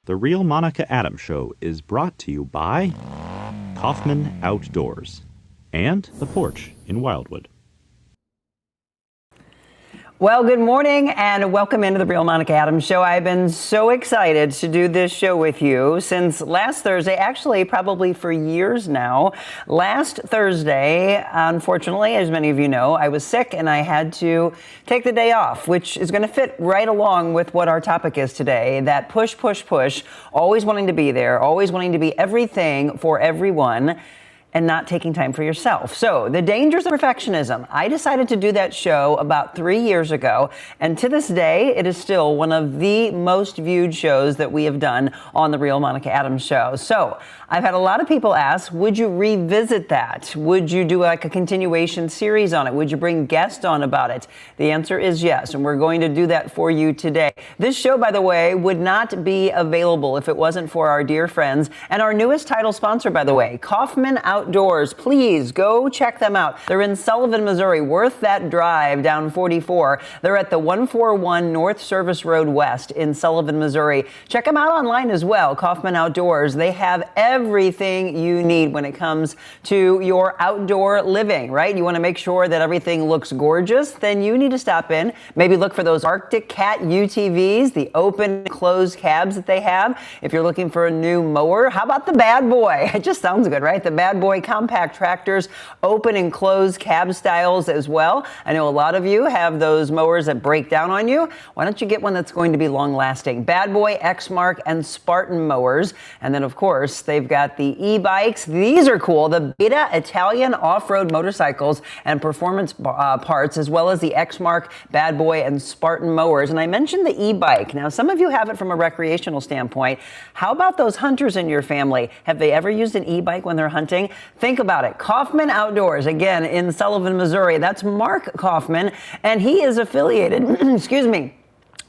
The Real Monica Adams Show is brought to you by Kaufman Outdoors and The Porch in Wildwood. Well, good morning and welcome into the Real Monica Adams Show. I've been so excited to do this show with you since last Thursday, actually probably for years now. Last Thursday, unfortunately, as many of you know, I was sick and I had to take the day off, which is going to fit right along with what our topic is today. That push, push, push, always wanting to be there, always wanting to be everything for everyone, and not taking time for yourself. So, the Dangers of Perfectionism. I decided to do that show about 3 years ago, and to this day, it is still one of the most viewed shows that we have done on the Real Monica Adams Show. So, I've had a lot of people ask, would you revisit that? Would you do like a continuation series on it? Would you bring guests on about it? The answer is yes, and we're going to do that for you today. This show, by the way, would not be available if it wasn't for our dear friends and our newest title sponsor, by the way, Kaufman Outdoors. Please go check them out. They're in Sullivan, Missouri, worth that drive down 44. They're at the 141 North Service Road West in Sullivan, Missouri. Check them out online as well, Kaufman Outdoors. They have everything you need when it comes to your outdoor living, right? You want to make sure that everything looks gorgeous, then you need to stop in. Maybe look for those Arctic Cat UTVs, the open and closed cabs that they have. If you're looking for a new mower, how about the Bad Boy? It just sounds good, right? The Bad Boy compact tractors, open and closed cab styles as well. I know a lot of you have those mowers that break down on you. Why don't you get one that's going to be long lasting? Bad Boy, Exmark, and Spartan mowers. And then of course, they've got the e-bikes. These are cool. The Beta Italian off-road motorcycles and performance parts, as well as the Exmark, Bad Boy, and Spartan mowers. And I mentioned the e-bike. Now, some of you have it from a recreational standpoint. How about those hunters in your family? Have they ever used an e-bike when they're hunting? Think about it. Kaufman Outdoors, again, in Sullivan, Missouri. That's Mark Kaufman, and he is affiliated, excuse me,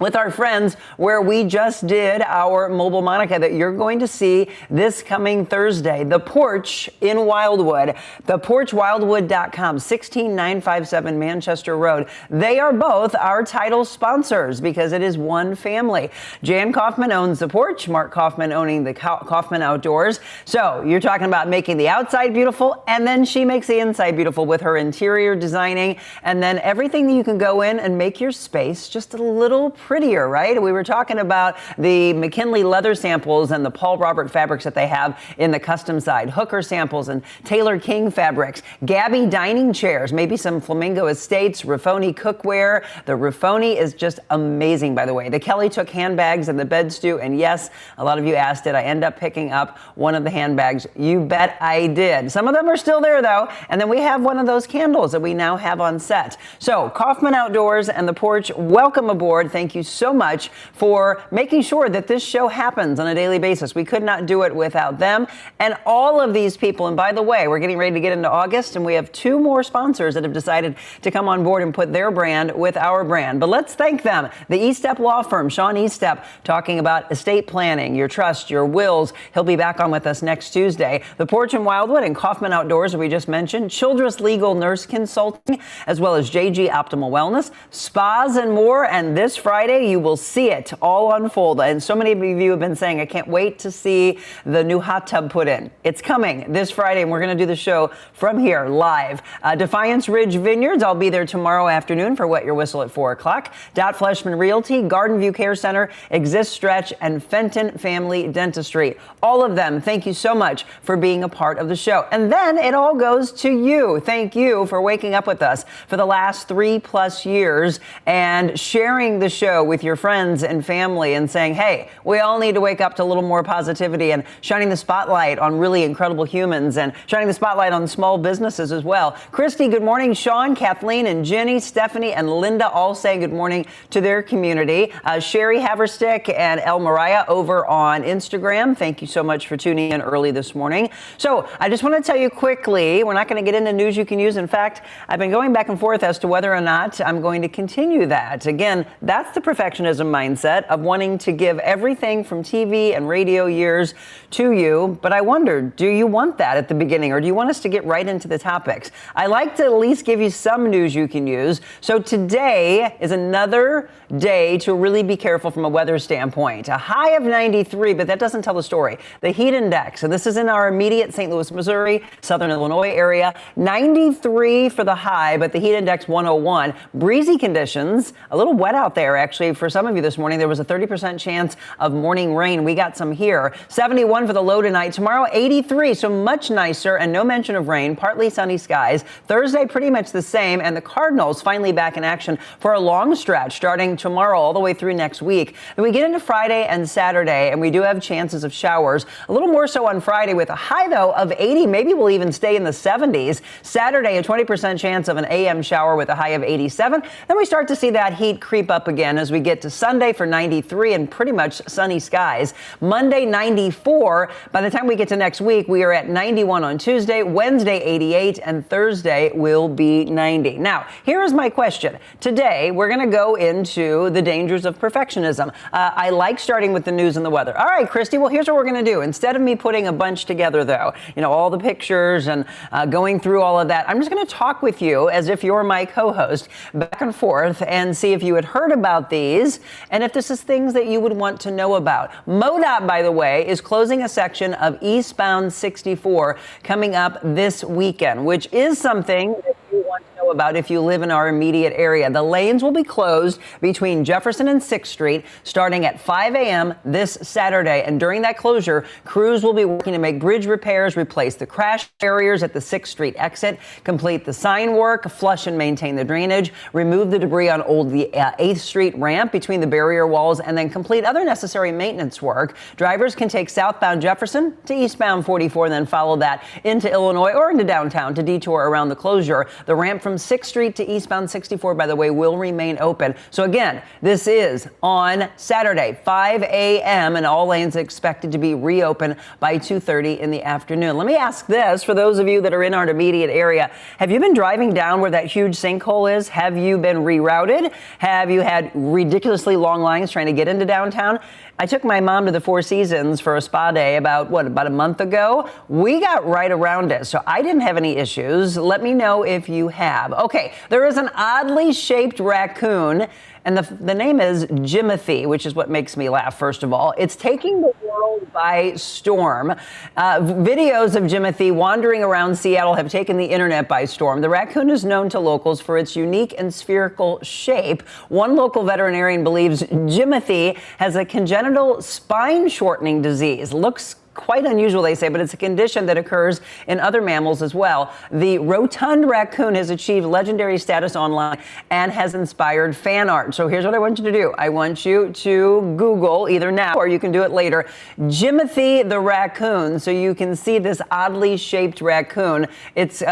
with our friends where we just did our Mobile Monica that you're going to see this coming Thursday. The Porch in Wildwood, theporchwildwood.com, 16957 Manchester Road. They are both our title sponsors because it is one family. Jan Kaufman owns The Porch, Mark Kaufman owning the Kaufman Outdoors. So you're talking about making the outside beautiful, and then she makes the inside beautiful with her interior designing, and then everything that you can go in and make your space just a little prettier, right? We were talking about the McKinley leather samples and the Paul Robert fabrics that they have in the custom side, Hooker samples and Taylor King fabrics, Gabby dining chairs, maybe some Flamingo Estates, Ruffoni cookware. The Ruffoni is just amazing, by the way. The Kelly took handbags and the bed stew, and yes, a lot of you asked, did I end up picking up one of the handbags? You bet I did. Some of them are still there though, and then we have one of those candles that we now have on set. So Kaufman Outdoors and The Porch, welcome aboard. Thank you so much for making sure that this show happens on a daily basis. We could not do it without them and all of these people. And by the way, we're getting ready to get into August, and we have 2 more sponsors that have decided to come on board and put their brand with our brand. But let's thank them. The Estep Law Firm, Sean Estep, talking about estate planning, your trust, your wills. He'll be back on with us next Tuesday. The Porch in Wildwood and Kaufman Outdoors, as we just mentioned, Childress Legal Nurse Consulting, as well as JG Optimal Wellness, spas and more. And this Friday, you will see it all unfold. And so many of you have been saying, I can't wait to see the new hot tub put in. It's coming this Friday, and we're going to do the show from here live. Defiance Ridge Vineyards, I'll be there tomorrow afternoon for Wet Your Whistle at 4 o'clock. Dot Fleshman Realty, Garden View Care Center, Exist Stretch, and Fenton Family Dentistry. All of them, thank you so much for being a part of the show. And then it all goes to you. Thank you for waking up with us for the last 3+ years and sharing the show with your friends and family and saying, hey, we all need to wake up to a little more positivity, and shining the spotlight on really incredible humans and shining the spotlight on small businesses as well. Christy, good morning. Sean, Kathleen, and Jenny, Stephanie, and Linda all saying good morning to their community. Sherry Haverstick and El Mariah over on Instagram, thank you so much for tuning in early this morning. So I just want to tell you quickly, we're not going to get into news you can use. In fact, I've been going back and forth as to whether or not I'm going to continue that. Again, that's the perfectionism mindset of wanting to give everything from TV and radio years to you. But I wondered, do you want that at the beginning, or do you want us to get right into the topics? I like to at least give you some news you can use. So today is another day to really be careful from a weather standpoint. A high of 93, but that doesn't tell the story. The heat index, and this is in our immediate St. Louis, Missouri, southern Illinois area, 93 for the high, but the heat index 101. Breezy conditions, a little wet out there actually for some of you this morning. There was a 30% chance of morning rain. We got some here. 71 for the low tonight. Tomorrow 83, so much nicer and no mention of rain. Partly sunny skies. Thursday pretty much the same, and the Cardinals finally back in action for a long stretch starting tomorrow all the way through next week. Then we get into Friday and Saturday, and we do have chances of showers. A little more so on Friday with a high, though, of 80. Maybe we'll even stay in the 70s. Saturday, a 20% chance of an AM shower with a high of 87. Then we start to see that heat creep up again as we get to Sunday for 93 and pretty much sunny skies. Monday, 94. By the time we get to next week, we are at 91 on Tuesday, Wednesday, 88, and Thursday will be 90. Now, here is my question. Today, we're going to go into the dangers of perfectionism. I like starting with the news and the weather. All right, Christy, well, here's what we're going to do. Instead of me putting a bunch together, though, all the pictures and going through all of that, I'm just going to talk with you as if you're my co-host back and forth and see if you had heard about these and if this is things that you would want to know about. MoDOT, by the way, is closing a section of eastbound 64 coming up this weekend, which is something that you want to know about if you live in our immediate area. The lanes will be closed between Jefferson and 6th Street starting at 5 a.m. this Saturday. And during that closure, crews will be working to make bridge repairs, replace the crash barriers at the 6th Street exit, complete the sign work, flush and maintain the drainage, remove the debris on the 8th Street ramp between the barrier walls, and then complete other necessary maintenance work. Drivers can take southbound Jefferson to eastbound 44 and then follow that into Illinois or into downtown to detour around the closure. The ramp from 6th Street to eastbound 64, by the way, will remain open. So again, this is on Saturday, 5 a.m., and all lanes expected to be reopened by 2:30 in the afternoon. Let me ask this for those of you that are in our immediate area. Have you been driving down where that huge sinkhole is? Have you been rerouted? Have you had ridiculously long lines trying to get into downtown? I took my mom to the Four Seasons for a spa day about a month ago. We got right around it, so I didn't have any issues. Let me know if you have. Okay, there is an oddly shaped raccoon, and the name is Jimothy, which is what makes me laugh, first of all. It's taking the world by storm. Videos of Jimothy wandering around Seattle have taken the internet by storm. The raccoon is known to locals for its unique and spherical shape. One local veterinarian believes Jimothy has a congenital spine shortening disease. Looks quite unusual, they say, but it's a condition that occurs in other mammals as well. The rotund raccoon has achieved legendary status online and has inspired fan art. So here's what I want you to do. I want you to Google, either now or you can do it later, Jimothy the raccoon, so you can see this oddly shaped raccoon. It's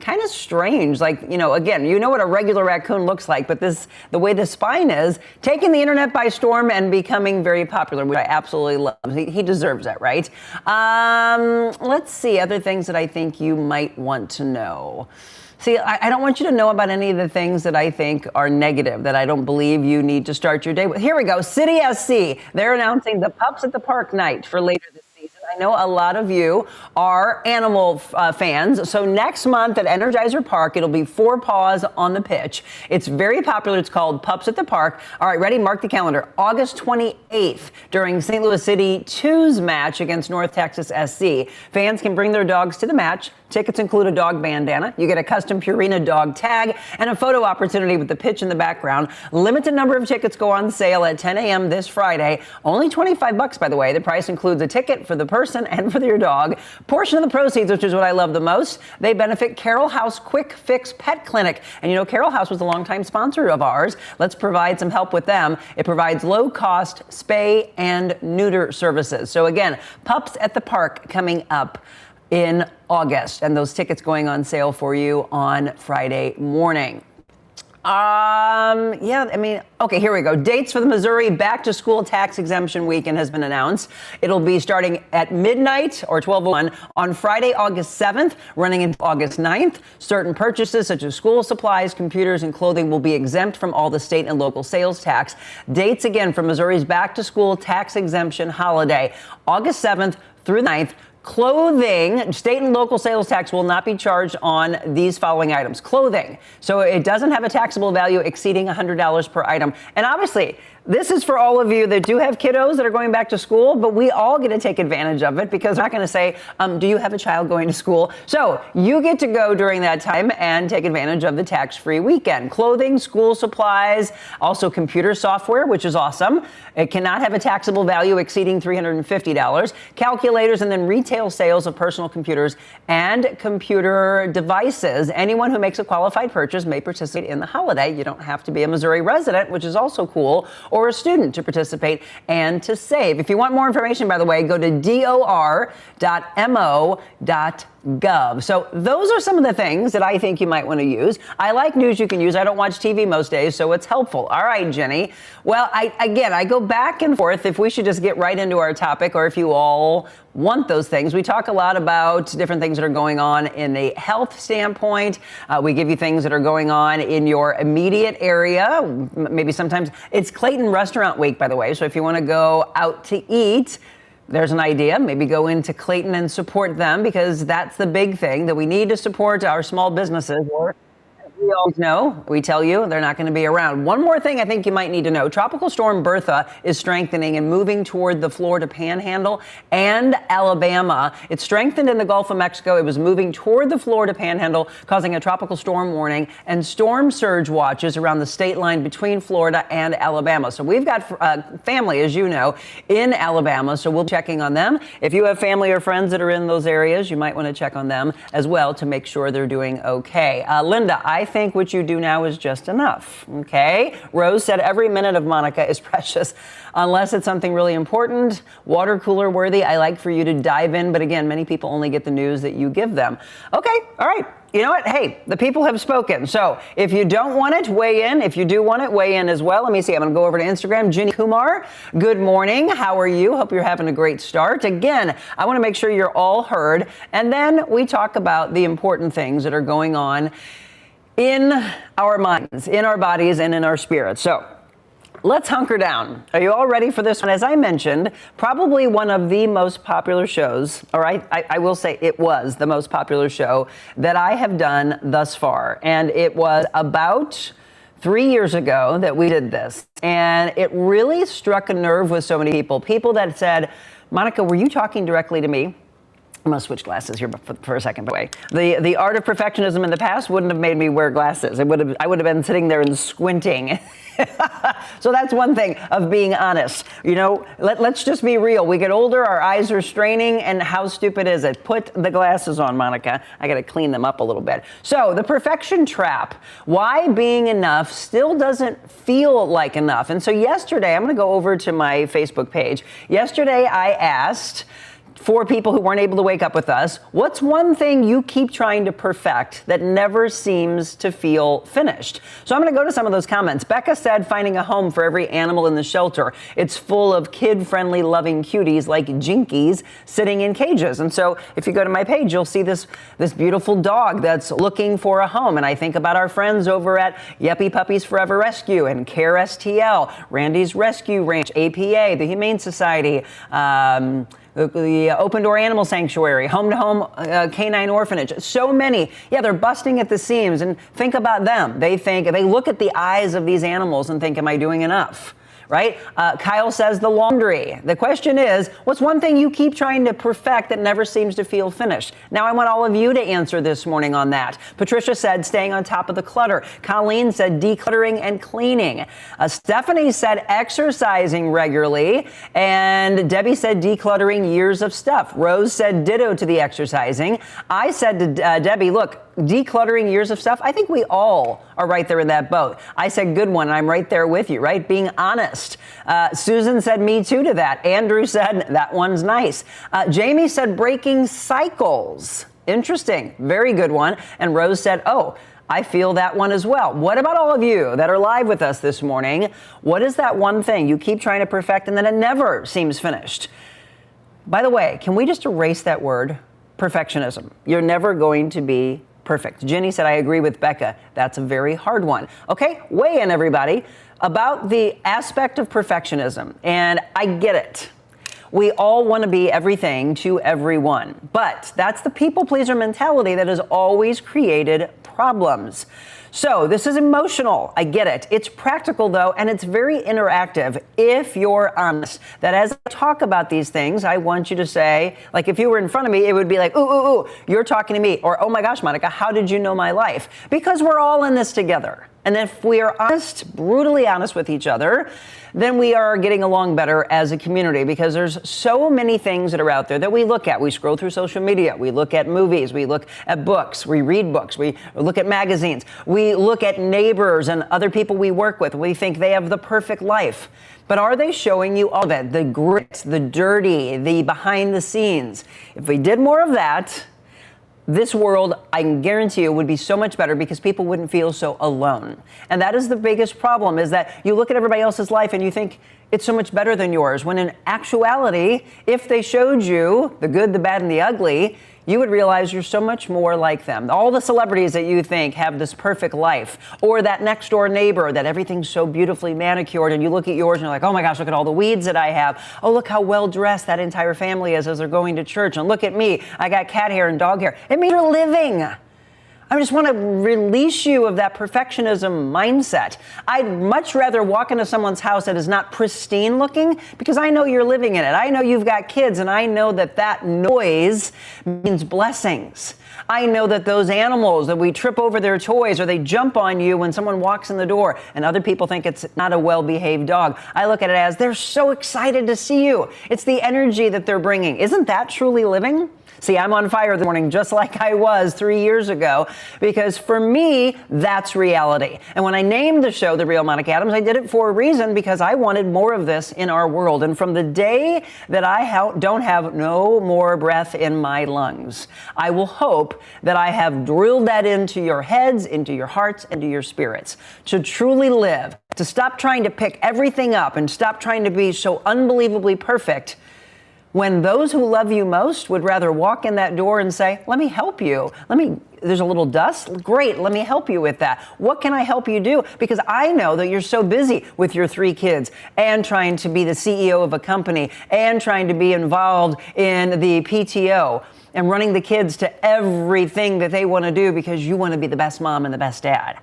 kind of strange. Again, you know what a regular raccoon looks like, but the way the spine is, taking the internet by storm and becoming very popular, which I absolutely love. He deserves that, right? Let's see, other things that I think you might want to know. See, I don't want you to know about any of the things that I think are negative, that I don't believe you need to start your day with. Here we go. City SC. They're announcing the Pups at the Park night for later this season. I know a lot of you are animal fans. So next month at Energizer Park, it'll be 4 paws on the pitch. It's very popular. It's called Pups at the Park. All right, ready? Mark the calendar. August 28th during St. Louis City 2's match against North Texas SC. Fans can bring their dogs to the match. Tickets include a dog bandana. You get a custom Purina dog tag and a photo opportunity with the pitch in the background. Limited number of tickets go on sale at 10 a.m. this Friday. Only $25, by the way. The price includes a ticket for the person and for your dog. Portion of the proceeds, which is what I love the most, they benefit Carroll House Quick Fix Pet Clinic. And Carroll House was a longtime sponsor of ours. Let's provide some help with them. It provides low-cost spay and neuter services. So again, Pups at the Park coming up in August, and those tickets going on sale for you on Friday morning. Yeah, I mean, okay, here we go. Dates for the Missouri Back to School Tax Exemption Weekend has been announced. It'll be starting at midnight or 12:01 on Friday, August 7th, running until August 9th. Certain purchases such as school supplies, computers, and clothing will be exempt from all the state and local sales tax. Dates again for Missouri's Back to School Tax Exemption holiday, August 7th through 9th. Clothing, state and local sales tax will not be charged on these following items. Clothing, so it doesn't have a taxable value exceeding $100 per item. And obviously, this is for all of you that do have kiddos that are going back to school, but we all get to take advantage of it because we're not going to say, do you have a child going to school? So you get to go during that time and take advantage of the tax-free weekend. Clothing, school supplies, also computer software, which is awesome. It cannot have a taxable value exceeding $350. Calculators, and then retail sales of personal computers and computer devices. Anyone who makes a qualified purchase may participate in the holiday. You don't have to be a Missouri resident, which is also cool, or a student to participate and to save. If you want more information, by the way, go to dor.mo.gov. So those are some of the things that I think you might want to use. I like news you can use. I don't watch TV most days, so it's helpful. All right, Jenny. Well, I go back and forth if we should just get right into our topic or if you all want those things. We talk a lot about different things that are going on in a health standpoint. We give you things that are going on in your immediate area. Maybe sometimes it's Clayton Restaurant Week, by the way. So if you want to go out to eat, there's an idea. Maybe go into Clayton and support them because that's the big thing, that we need to support our small businesses. Or we all know, we tell you they're not going to be around. One more thing I think you might need to know. Tropical Storm Bertha is strengthening and moving toward the Florida Panhandle and Alabama. It strengthened in the Gulf of Mexico. It was moving toward the Florida Panhandle, causing a tropical storm warning and storm surge watches around the state line between Florida and Alabama. So we've got family, as you know, in Alabama, so we'll be checking on them. If you have family or friends that are in those areas, you might want to check on them as well to make sure they're doing okay. Linda, I think what you do now is just enough, okay? Rose said every minute of Monica is precious unless it's something really important, water cooler worthy. I like for you to dive in, but again, many people only get the news that you give them. Okay, all right. You know what? Hey, the people have spoken. So if you don't want it, weigh in. If you do want it, weigh in as well. Let me see. I'm going to go over to Instagram. Ginny Kumar, good morning. How are you? Hope you're having a great start. Again, I want to make sure you're all heard. And then we talk about the important things that are going on in our minds, in our bodies, and in our spirits. So let's hunker down. Are you all ready for this one? As I mentioned, probably one of the most popular shows, all right? I will say it was the most popular show that I have done thus far. And it was about 3 years ago that we did this. And it really struck a nerve with so many people. People that said, Monica, were you talking directly to me? I'm going to switch glasses here for a second, by the way. The art of perfectionism in the past wouldn't have made me wear glasses. I would have been sitting there and squinting. So that's one thing of being honest. You know, let's just be real. We get older, our eyes are straining, and how stupid is it? Put the glasses on, Monica. I got to clean them up a little bit. So the perfection trap. Why being enough still doesn't feel like enough. And so yesterday, I'm going to go over to my Facebook page. Yesterday, I asked for people who weren't able to wake up with us, what's one thing you keep trying to perfect that never seems to feel finished? So I'm going to go to some of those comments. Becca said finding a home for every animal in the shelter. It's full of kid-friendly, loving cuties like jinkies sitting in cages. And so if you go to my page, you'll see this beautiful dog that's looking for a home. And I think about our friends over at Yuppie Puppies Forever Rescue and Care STL, Randy's Rescue Ranch, APA, the Humane Society, the Open Door Animal Sanctuary, Home to Home Canine Orphanage, so many. Yeah, they're busting at the seams. And think about them. They look at the eyes of these animals and think, am I doing enough? Right? Kyle says the laundry. The question is, what's one thing you keep trying to perfect that never seems to feel finished? Now I want all of you to answer this morning on that. Patricia said staying on top of the clutter. Colleen said decluttering and cleaning. Stephanie said exercising regularly. And Debbie said decluttering years of stuff. Rose said ditto to the exercising. I said to Debbie, look, decluttering years of stuff. I think we all are right there in that boat. I said good one. I'm right there with you, right? Being honest. Susan said me too to that. Andrew said that one's nice. Jamie said breaking cycles. Interesting. Very good one. And Rose said, oh, I feel that one as well. What about all of you that are live with us this morning? What is that one thing you keep trying to perfect and then it never seems finished? By the way, can we just erase that word, perfectionism? You're never going to be perfect. Jenny said, I agree with Becca. That's a very hard one. Okay, weigh in, everybody, about the aspect of perfectionism. And I get it. We all want to be everything to everyone. But that's the people pleaser mentality that has always created problems. So this is emotional. I get it. It's practical, though, and it's very interactive if you're honest. That as I talk about these things, I want you to say, like if you were in front of me, it would be like, ooh, ooh, ooh, you're talking to me. Or, oh my gosh, Monica, how did you know my life? Because we're all in this together. And if we are honest, brutally honest with each other, then we are getting along better as a community, because there's so many things that are out there that we look at. We scroll through social media, we look at movies, we look at books, we read books, we look at magazines, we look at neighbors and other people we work with. We think they have the perfect life. But are they showing you all of it? The grit, the dirty, the behind the scenes. If we did more of that, this world, I can guarantee you, would be so much better because people wouldn't feel so alone. And that is the biggest problem, is that you look at everybody else's life and you think it's so much better than yours, when in actuality, if they showed you the good, the bad, and the ugly, you would realize you're so much more like them. All the celebrities that you think have this perfect life, or that next door neighbor that everything's so beautifully manicured, and you look at yours and you're like, oh my gosh, look at all the weeds that I have. Oh, look how well dressed that entire family is as they're going to church. And look at me, I got cat hair and dog hair. It means you're living. I just want to release you of that perfectionism mindset. I'd much rather walk into someone's house that is not pristine looking, because I know you're living in it. I know you've got kids, and I know that that noise means blessings. I know that those animals that we trip over their toys, or they jump on you when someone walks in the door, and other people think it's not a well-behaved dog. I look at it as they're so excited to see you. It's the energy that they're bringing. Isn't that truly living? See, I'm on fire this morning, just like I was 3 years ago, because for me, that's reality. And when I named the show The Real Monica Adams, I did it for a reason, because I wanted more of this in our world. And from the day that I don't have no more breath in my lungs, I will hope that I have drilled that into your heads, into your hearts, into your spirits, to truly live, to stop trying to pick everything up and stop trying to be so unbelievably perfect, when those who love you most would rather walk in that door and say, let me help you. There's a little dust. Great, let me help you with that. What can I help you do? Because I know that you're so busy with your 3 kids and trying to be the CEO of a company and trying to be involved in the PTO and running the kids to everything that they want to do because you want to be the best mom and the best dad,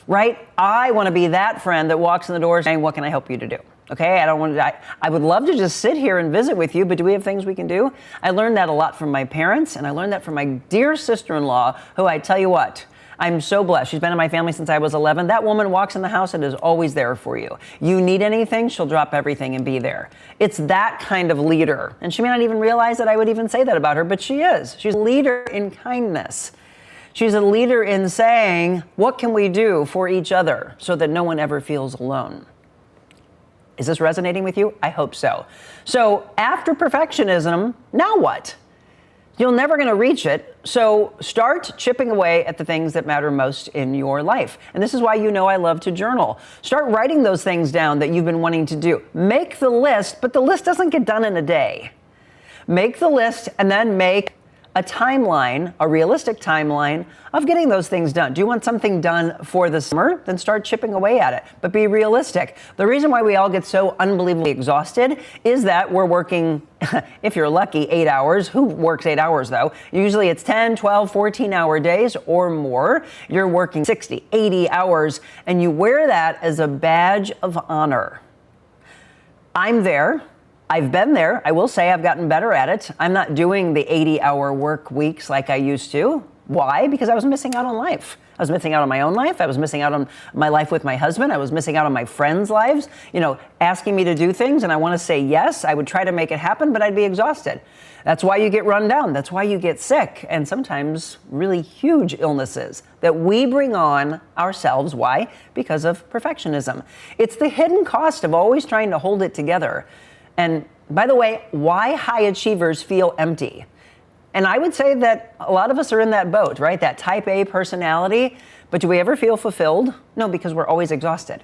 right? I want to be that friend that walks in the door saying, what can I help you to do? Okay, I would love to just sit here and visit with you, but do we have things we can do? I learned that a lot from my parents, and I learned that from my dear sister-in-law, who, I tell you what, I'm so blessed. She's been in my family since I was 11. That woman walks in the house and is always there for you. You need anything, she'll drop everything and be there. It's that kind of leader. And she may not even realize that I would even say that about her, but she is. She's a leader in kindness. She's a leader in saying, what can we do for each other so that no one ever feels alone? Is this resonating with you? I hope so. So after perfectionism, now what? You're never going to reach it. So start chipping away at the things that matter most in your life. And this is why you know I love to journal. Start writing those things down that you've been wanting to do. Make the list, but the list doesn't get done in a day. Make the list and then make a timeline, a realistic timeline of getting those things done. Do you want something done for the summer? Then start chipping away at it, but be realistic. The reason why we all get so unbelievably exhausted is that we're working, if you're lucky, 8 hours. Who works 8 hours though? Usually it's 10, 12, 14-hour days or more. You're working 60, 80 hours, and you wear that as a badge of honor. I'm there. I've been there. I will say I've gotten better at it. I'm not doing the 80-hour work weeks like I used to. Why? Because I was missing out on life. I was missing out on my own life. I was missing out on my life with my husband. I was missing out on my friends' lives, asking me to do things, and I want to say yes. I would try to make it happen, but I'd be exhausted. That's why you get run down. That's why you get sick, and sometimes really huge illnesses that we bring on ourselves. Why? Because of perfectionism. It's the hidden cost of always trying to hold it together. And by the way, why high achievers feel empty. And I would say that a lot of us are in that boat, right? That type A personality. But do we ever feel fulfilled? No, because we're always exhausted.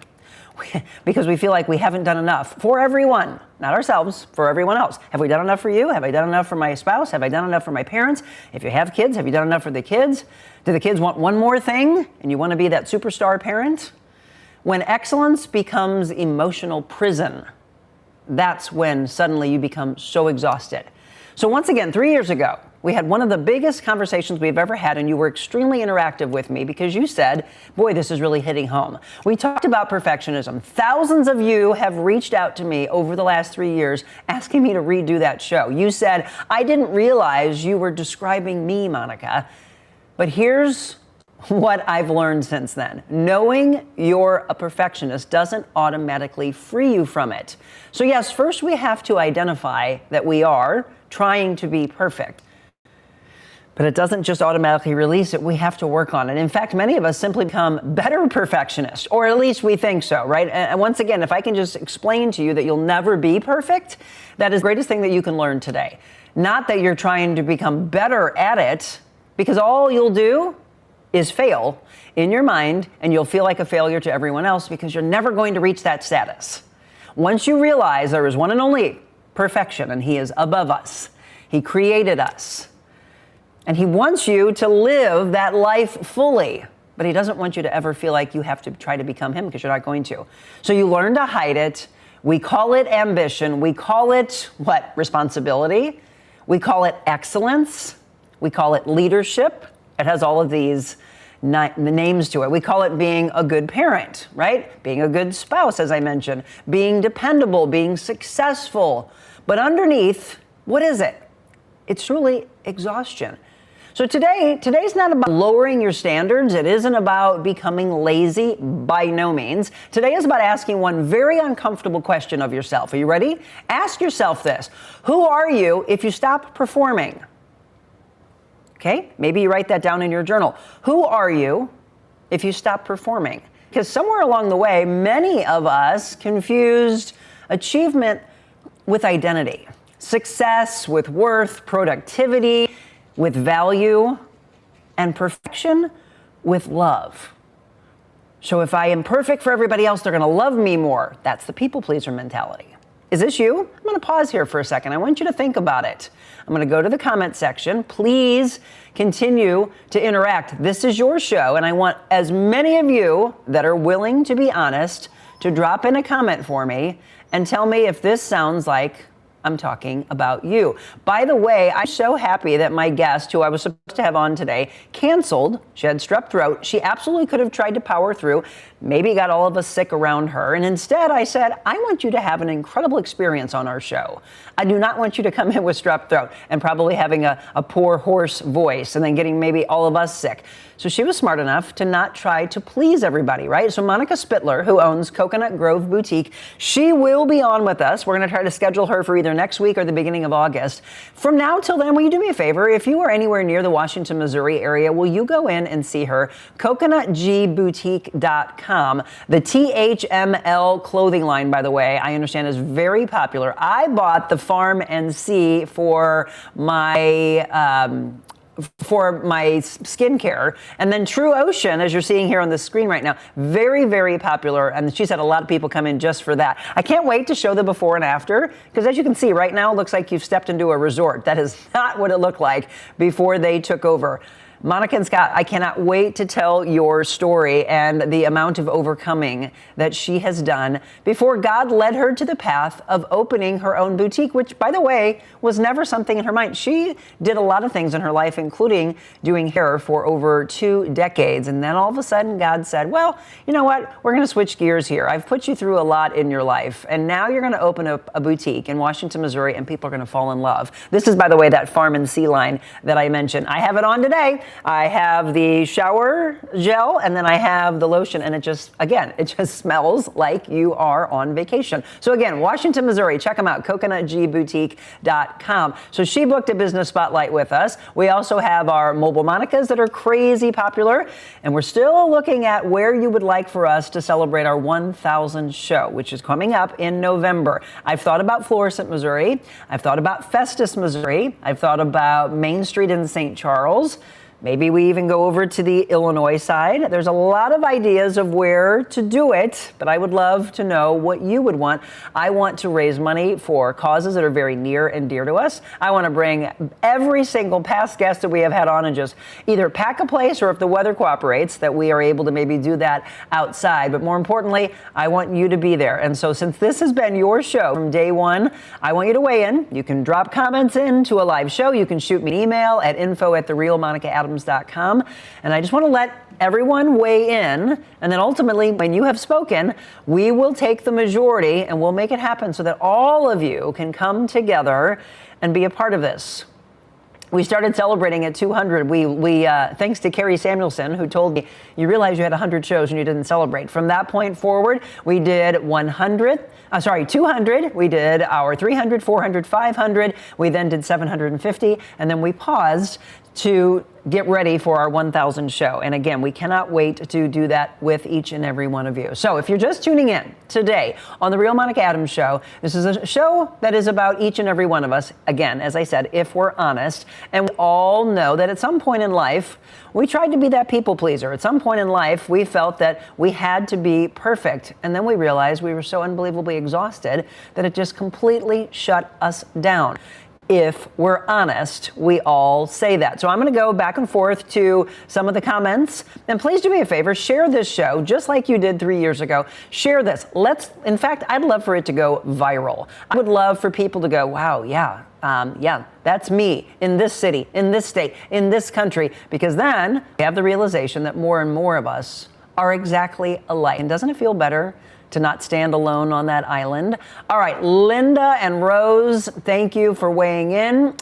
Because we feel like we haven't done enough for everyone, not ourselves, for everyone else. Have we done enough for you? Have I done enough for my spouse? Have I done enough for my parents? If you have kids, have you done enough for the kids? Do the kids want one more thing and you want to be that superstar parent? When excellence becomes emotional prison, that's when suddenly you become so exhausted. So once again, 3 years ago, we had one of the biggest conversations we've ever had, and you were extremely interactive with me because you said, boy, this is really hitting home. We talked about perfectionism. Thousands of you have reached out to me over the last 3 years asking me to redo that show. You said, I didn't realize you were describing me, Monica, but here's what I've learned since then. Knowing you're a perfectionist doesn't automatically free you from it. So yes, first we have to identify that we are trying to be perfect. But it doesn't just automatically release it. We have to work on it. In fact, many of us simply become better perfectionists, or at least we think so, right? And once again, if I can just explain to you that you'll never be perfect, that is the greatest thing that you can learn today. Not that you're trying to become better at it, because all you'll do is fail in your mind, and you'll feel like a failure to everyone else because you're never going to reach that status. Once you realize there is one and only perfection, and He is above us, He created us, and He wants you to live that life fully, but He doesn't want you to ever feel like you have to try to become Him, because you're not going to. So you learn to hide it. We call it ambition. We call it what? Responsibility. We call it excellence. We call it leadership. It has all of these names to it. We call it being a good parent, right? Being a good spouse, as I mentioned. Being dependable, being successful. But underneath, what is it? It's truly exhaustion. So today's not about lowering your standards. It isn't about becoming lazy, by no means. Today is about asking one very uncomfortable question of yourself. Are you ready? Ask yourself this. Who are you if you stop performing? Okay, maybe you write that down in your journal. Who are you if you stop performing? Because somewhere along the way, many of us confused achievement with identity, success with worth, productivity with value, and perfection with love. So if I am perfect for everybody else, they're going to love me more. That's the people pleaser mentality. Is this you? I'm going to pause here for a second. I want you to think about it. I'm going to go to the comment section. Please continue to interact. This is your show, and I want as many of you that are willing to be honest to drop in a comment for me and tell me if this sounds like I'm talking about you. By the way, I'm so happy that my guest, who I was supposed to have on today, canceled. She had strep throat. She absolutely could have tried to power through, maybe got all of us sick around her. And instead, I said, I want you to have an incredible experience on our show. I do not want you to come in with strep throat and probably having a poor, hoarse voice and then getting maybe all of us sick. So she was smart enough to not try to please everybody, right? So Monica Spittler, who owns Coconut Grove Boutique, she will be on with us. We're going to try to schedule her for either next week or the beginning of August. From now till then, will you do me a favor? If you are anywhere near the Washington, Missouri area, will you go in and see her? CoconutGBoutique.com. The THML clothing line, by the way, I understand is very popular. I bought the Farm and Sea for my skincare. And then True Ocean, as you're seeing here on the screen right now, very, very popular. And she's had a lot of people come in just for that. I can't wait to show the before and after, because as you can see right now, it looks like you've stepped into a resort. That is not what it looked like before they took over. Monica and Scott, I cannot wait to tell your story and the amount of overcoming that she has done before God led her to the path of opening her own boutique, which, by the way, was never something in her mind. She did a lot of things in her life, including doing hair for over 2 decades. And then all of a sudden, God said, well, you know what? We're going to switch gears here. I've put you through a lot in your life, and now you're going to open up a boutique in Washington, Missouri, and people are going to fall in love. This is, by the way, that Farm and Sea line that I mentioned. I have it on today. I have the shower gel, and then I have the lotion, and it just smells like you are on vacation. So again, Washington, Missouri, check them out, coconutgboutique.com. So she booked a business spotlight with us. We also have our mobile Monicas that are crazy popular, and we're still looking at where you would like for us to celebrate our 1,000th show, which is coming up in November. I've thought about Florissant, Missouri. I've thought about Festus, Missouri. I've thought about Main Street in St. Charles. Maybe we even go over to the Illinois side. There's a lot of ideas of where to do it, but I would love to know what you would want. I want to raise money for causes that are very near and dear to us. I want to bring every single past guest that we have had on and just either pack a place, or if the weather cooperates, that we are able to maybe do that outside. But more importantly, I want you to be there. And so since this has been your show from day one, I want you to weigh in. You can drop comments into a live show. You can shoot me an email at info@therealmonicaadams.com. And I just want to let everyone weigh in, and then ultimately, when you have spoken, we will take the majority and we'll make it happen so that all of you can come together and be a part of this. We started celebrating at 200. We thanks to Carrie Samuelson, who told me, you realize you had 100 shows and you didn't celebrate. From that point forward, we did 200. We did our 300, 400, 500. We then did 750, and then we paused to get ready for our 1,000 show. And again, we cannot wait to do that with each and every one of you. So if you're just tuning in today on The Real Monica Adams Show, this is a show that is about each and every one of us. Again, as I said, if we're honest, and we all know that at some point in life, we tried to be that people pleaser. At some point in life, we felt that we had to be perfect. And then we realized we were so unbelievably exhausted that it just completely shut us down. If we're honest, we all say that. So I'm going to go back and forth to some of the comments. And please do me a favor, share this show just like you did 3 years ago. Share this. In fact, I'd love for it to go viral. I would love for people to go, wow, yeah, that's me in this city, in this state, in this country. Because then we have the realization that more and more of us are exactly alike. And doesn't it feel better to not stand alone on that island? All right, Linda and Rose, thank you for weighing in.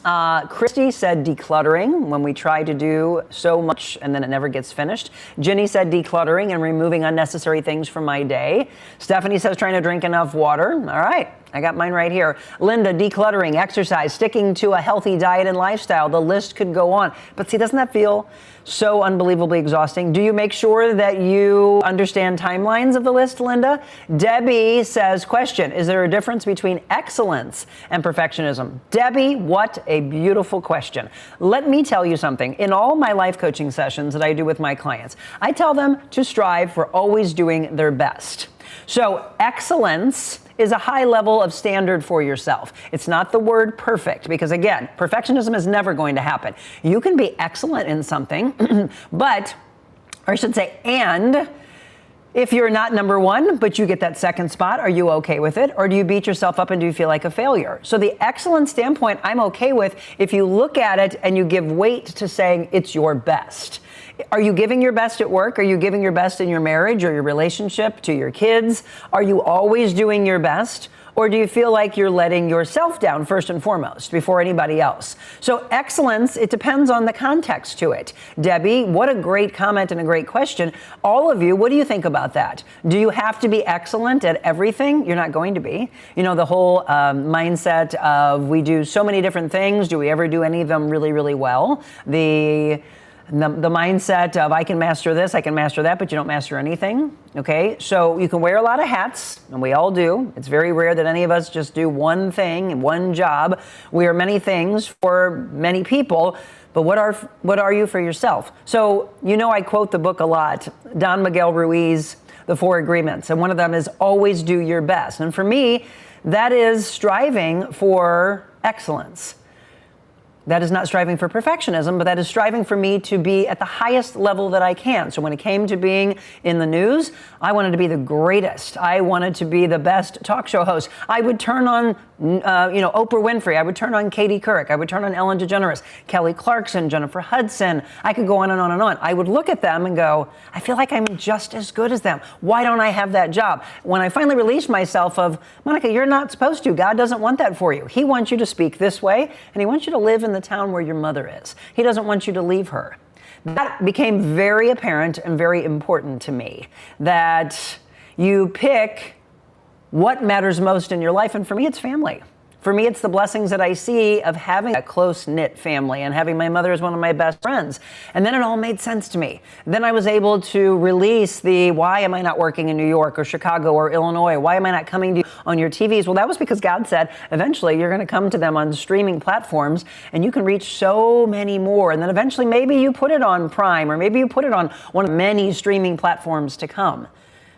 Christy said decluttering, when we try to do so much and then it never gets finished. Jenny said decluttering and removing unnecessary things from my day. Stephanie says trying to drink enough water. All right, I got mine right here. Linda, decluttering, exercise, sticking to a healthy diet and lifestyle. The list could go on. But see, doesn't that feel so unbelievably exhausting? Do you make sure that you understand timelines of the list, Linda? Debbie says, question, is there a difference between excellence and perfectionism? Debbie, what a beautiful question. Let me tell you something. In all my life coaching sessions that I do with my clients, I tell them to strive for always doing their best. So excellence is a high level of standard for yourself. It's not the word perfect, because again, perfectionism is never going to happen. You can be excellent in something, and if you're not number one, but you get that second spot, are you okay with it? Or do you beat yourself up and do you feel like a failure? So the excellent standpoint I'm okay with if you look at it and you give weight to saying it's your best. Are you giving your best at work? Are you giving your best in your marriage or your relationship to your kids? Are you always doing your best? Or do you feel like you're letting yourself down first and foremost before anybody else? So excellence, it depends on the context to it. Debbie, what a great comment and a great question. All of you, what do you think about that? Do you have to be excellent at everything? You're not going to be. You know, the whole mindset of we do so many different things. Do we ever do any of them really, really well? The mindset of I can master this, I can master that, but you don't master anything, okay? So you can wear a lot of hats, and we all do. It's very rare that any of us just do one thing, one job. We are many things for many people, but what are you for yourself? So, you know, I quote the book a lot, Don Miguel Ruiz, The Four Agreements, and one of them is always do your best. And for me, that is striving for excellence. That is not striving for perfectionism, but that is striving for me to be at the highest level that I can. So when it came to being in the news, I wanted to be the greatest. I wanted to be the best talk show host. I would turn on, Oprah Winfrey. I would turn on Katie Couric. I would turn on Ellen DeGeneres, Kelly Clarkson, Jennifer Hudson. I could go on and on and on. I would look at them and go, I feel like I'm just as good as them. Why don't I have that job? When I finally released myself of, Monica, you're not supposed to. God doesn't want that for you. He wants you to speak this way, and he wants you to live in the town where your mother is. He doesn't want you to leave her. that became very apparent and very important to me, that you pick what matters most in your life. And for me, it's family. For me, it's the blessings that I see of having a close-knit family and having my mother as one of my best friends. And then it all made sense to me. Then I was able to release the, why am I not working in New York or Chicago or Illinois? Why am I not coming to you on your TVs? Well, that was because God said, eventually you're going to come to them on streaming platforms and you can reach so many more. And then eventually maybe you put it on Prime, or maybe you put it on one of many streaming platforms to come.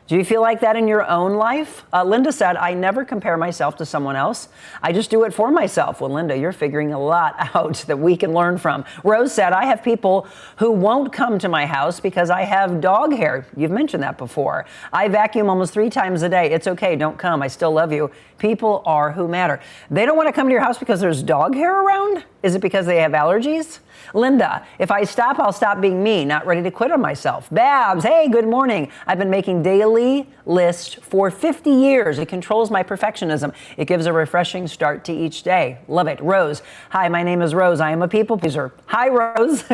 Do you feel like that in your own life? Linda said, I never compare myself to someone else. I just do it for myself. Well, Linda, you're figuring a lot out that we can learn from. Rose said, I have people who won't come to my house because I have dog hair. You've mentioned that before. I vacuum almost 3 times a day. It's okay. Don't come. I still love you. People are who matter. They don't want to come to your house because there's dog hair around? Is it because they have allergies? Linda, if I stop, I'll stop being me, not ready to quit on myself. Babs, hey, good morning. I've been making daily lists for 50 years. It controls my perfectionism. It gives a refreshing start to each day. Love it. Rose, hi, my name is Rose. I am a people pleaser. Hi, Rose.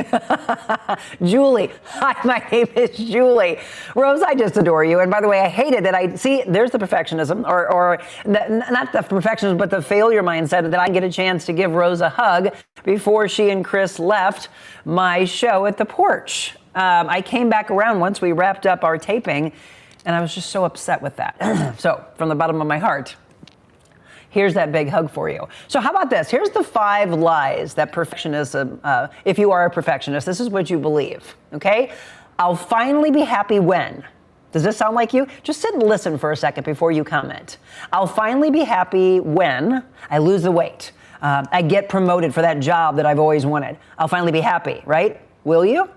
Julie, hi, my name is Julie. Rose, I just adore you. And by the way, I hated that there's the perfectionism, or not the perfectionism, but the failure mindset that I get a chance to give Rose a hug before she and Chris left my show at the porch. I came back around once we wrapped up our taping, and I was just so upset with that. So from the bottom of my heart, here's that big hug for you. So how about this? Here's the 5 lies that perfectionism, if you are a perfectionist, this is what you believe, okay? I'll finally be happy when. Does this sound like you? Just sit and listen for a second before you comment. I'll finally be happy when I lose the weight. I get promoted for that job that I've always wanted. I'll finally be happy, right? Will you?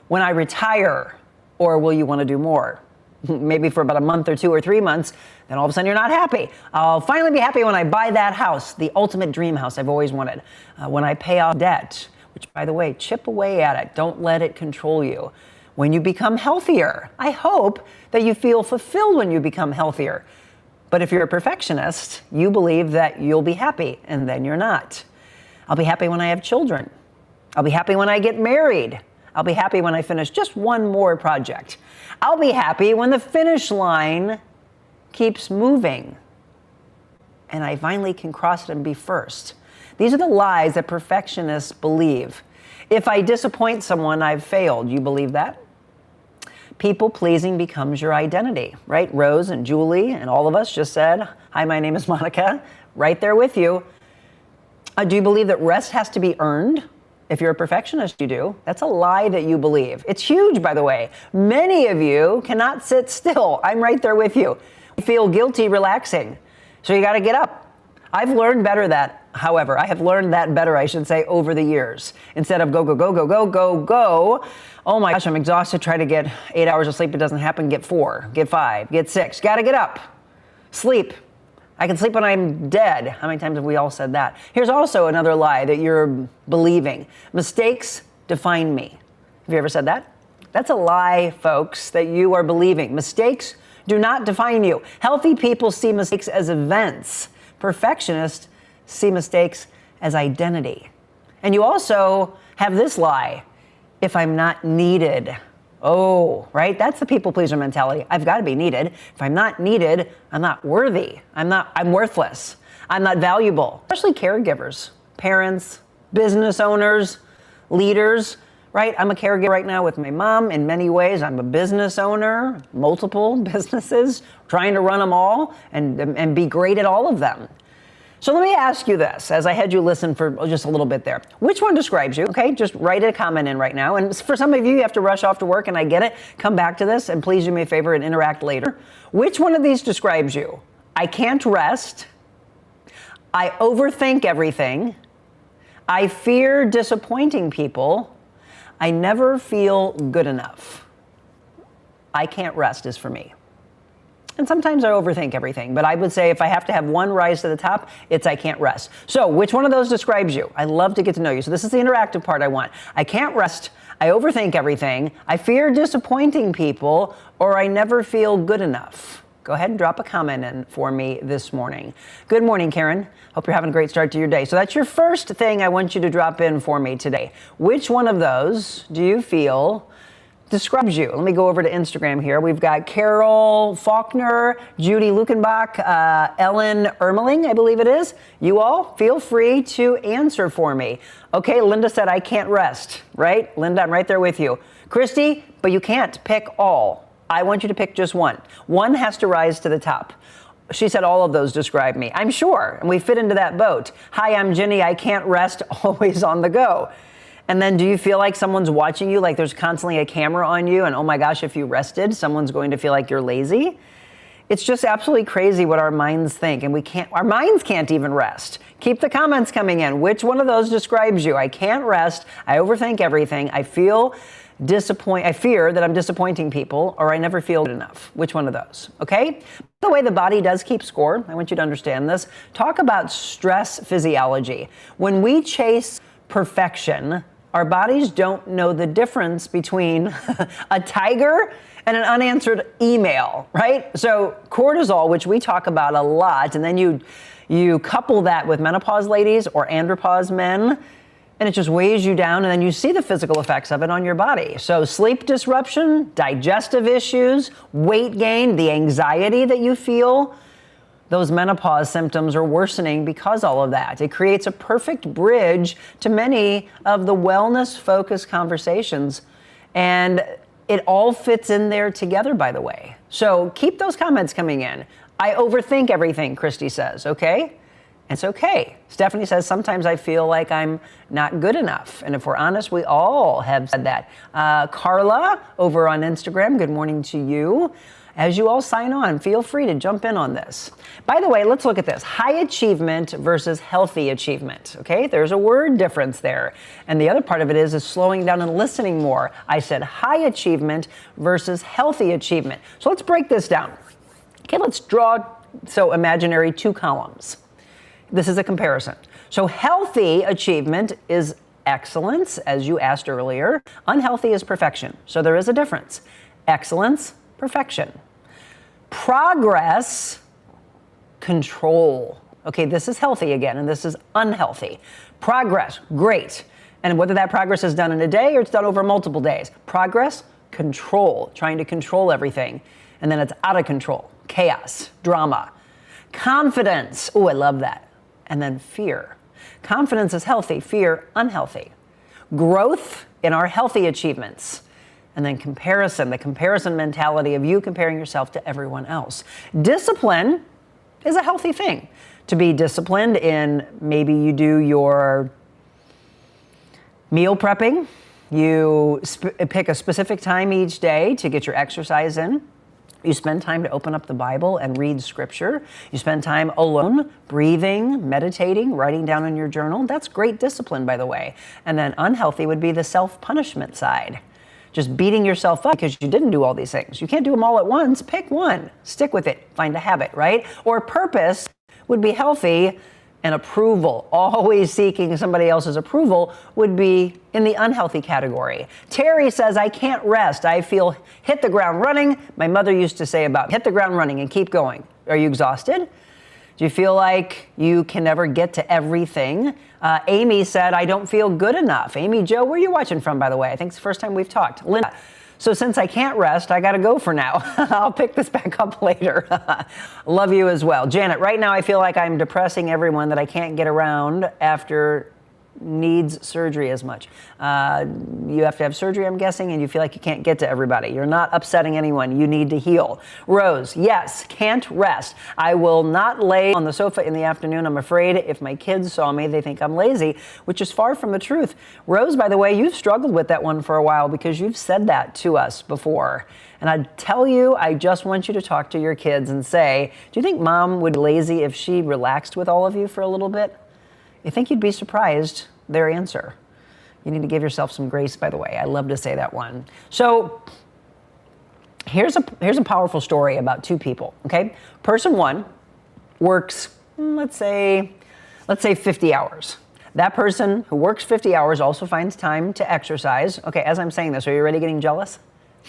When I retire, or will you want to do more? Maybe for about a month or 2 or 3 months, then all of a sudden you're not happy. I'll finally be happy when I buy that house, the ultimate dream house I've always wanted. When I pay off debt, which by the way, chip away at it. Don't let it control you. When you become healthier, I hope that you feel fulfilled when you become healthier. But if you're a perfectionist, you believe that you'll be happy, and then you're not. I'll be happy when I have children. I'll be happy when I get married. I'll be happy when I finish just one more project. I'll be happy when the finish line keeps moving and I finally can cross it and be first. These are the lies that perfectionists believe. If I disappoint someone, I've failed. You believe that? People pleasing becomes your identity, right? Rose and Julie and all of us just said, hi, my name is Monica, right there with you. Do you believe that rest has to be earned? If you're a perfectionist, you do. That's a lie that you believe. It's huge, by the way. Many of you cannot sit still. I'm right there with you. You feel guilty relaxing, so you got to get up. I've learned better that, however, I have learned that better, I should say, over the years. Instead of go, go, go, go, go, go, go, oh my gosh, I'm exhausted, try to get 8 hours of sleep, it doesn't happen, get 4, get 5, get 6, got to get up, sleep. I can sleep when I'm dead. How many times have we all said that? Here's also another lie that you're believing. Mistakes define me. Have you ever said that? That's a lie, folks, that you are believing. Mistakes do not define you. Healthy people see mistakes as events. Perfectionists see mistakes as identity. And you also have this lie. If I'm not needed, oh, right? That's the people pleaser mentality. I've got to be needed. If I'm not needed, I'm not worthy. I'm worthless. I'm not valuable. Especially caregivers, parents, business owners, leaders, right? I'm a caregiver right now with my mom. In many ways, I'm a business owner, multiple businesses, trying to run them all and be great at all of them. So let me ask you this, as I had you listen for just a little bit there. Which one describes you? Okay, just write a comment in right now. And for some of you have to rush off to work, and I get it. Come back to this, and please do me a favor and interact later. Which one of these describes you? I can't rest. I overthink everything. I fear disappointing people. I never feel good enough. I can't rest is for me. And sometimes I overthink everything, but I would say if I have to have one rise to the top, it's I can't rest. So which one of those describes you? I love to get to know you. So this is the interactive part I want. I can't rest, I overthink everything, I fear disappointing people, or I never feel good enough. Go ahead and drop a comment in for me this morning. Good morning, Karen. Hope you're having a great start to your day. So that's your first thing I want you to drop in for me today. Which one of those do you feel describes you? Let me go over to Instagram here. We've got Carol Faulkner, Judy Lukenbach, Ellen Ermeling, I believe it is. You all feel free to answer for me. Okay, Linda said, I can't rest, right? Linda, I'm right there with you. Christy, but you can't pick all. I want you to pick just one. One has to rise to the top. She said all of those describe me. I'm sure, and we fit into that boat. Hi, I'm Jenny. I can't rest, always on the go. And then do you feel like someone's watching you, like there's constantly a camera on you, and oh my gosh, if you rested, someone's going to feel like you're lazy? It's just absolutely crazy what our minds think, and our minds can't even rest. Keep the comments coming in. Which one of those describes you? I can't rest, I overthink everything, I fear that I'm disappointing people, or I never feel good enough. Which one of those? Okay? By the way, the body does keep score. I want you to understand this. Talk about stress physiology. When we chase perfection, our bodies don't know the difference between a tiger and an unanswered email, right? So cortisol, which we talk about a lot, and then you couple that with menopause ladies or andropause men, and it just weighs you down, and then you see the physical effects of it on your body. So sleep disruption, digestive issues, weight gain, the anxiety that you feel, those menopause symptoms are worsening because all of that. It creates a perfect bridge to many of the wellness-focused conversations, and it all fits in there together, by the way. So keep those comments coming in. I overthink everything, Christy says, okay? It's okay. Stephanie says, sometimes I feel like I'm not good enough. And if we're honest, we all have said that. Carla over on Instagram, good morning to you. As you all sign on, feel free to jump in on this. By the way, let's look at this. High achievement versus healthy achievement, okay? There's a word difference there. And the other part of it is slowing down and listening more. I said high achievement versus healthy achievement. So let's break this down. Okay, let's draw, imaginary 2 columns. This is a comparison. So healthy achievement is excellence, as you asked earlier. Unhealthy is perfection. So there is a difference. Excellence, perfection. Progress, control. Okay, this is healthy again, and this is unhealthy. Progress, great. And whether that progress is done in a day or it's done over multiple days. Progress, control, trying to control everything. And then it's out of control, chaos, drama. Confidence, oh, I love that. And then fear. Confidence is healthy, fear, unhealthy. Growth in our healthy achievements. And then comparison, the comparison mentality of you comparing yourself to everyone else. Discipline is a healthy thing. To be disciplined in maybe you do your meal prepping, you pick a specific time each day to get your exercise in. You spend time to open up the Bible and read scripture. You spend time alone, breathing, meditating, writing down in your journal. That's great discipline, by the way. And then unhealthy would be the self-punishment side. Just beating yourself up because you didn't do all these things. You can't do them all at once. Pick one. Stick with it. Find a habit, right? Or purpose would be healthy, and approval, always seeking somebody else's approval, would be in the unhealthy category. Terry says, I can't rest. I feel hit the ground running. My mother used to say about hit the ground running and keep going. Are you exhausted? Do you feel like you can never get to everything? Amy said, I don't feel good enough. Amy Jo, where are you watching from, by the way? I think it's the first time we've talked. Linda, so since I can't rest, I got to go for now. I'll pick this back up later. Love you as well. Janet, right now I feel like I'm depressing everyone that I can't get around after needs surgery as much. You have to have surgery, I'm guessing, and you feel like you can't get to everybody. You're not upsetting anyone. You need to heal. Rose, yes, can't rest. I will not lay on the sofa in the afternoon. I'm afraid if my kids saw me, they think I'm lazy, which is far from the truth. Rose, by the way, you've struggled with that one for a while because you've said that to us before. And I tell you, I just want you to talk to your kids and say, do you think mom would be lazy if she relaxed with all of you for a little bit? I think you'd be surprised their answer. You need to give yourself some grace, by the way. I love to say that one. So here's a powerful story about 2 people, okay? Person 1 works, let's say 50 hours. That person who works 50 hours also finds time to exercise. Okay, as I'm saying this, are you already getting jealous?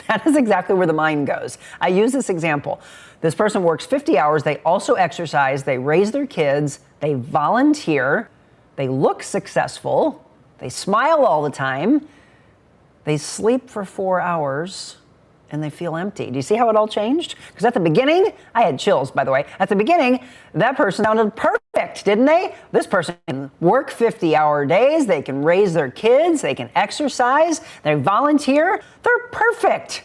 That is exactly where the mind goes. I use this example. This person works 50 hours. They also exercise. They raise their kids. They volunteer. They look successful. They smile all the time. They sleep for 4 hours and they feel empty. Do you see how it all changed? Because at the beginning, I had chills, by the way. At the beginning, that person sounded perfect, didn't they? This person can work 50-hour days. They can raise their kids. They can exercise. They volunteer. They're perfect.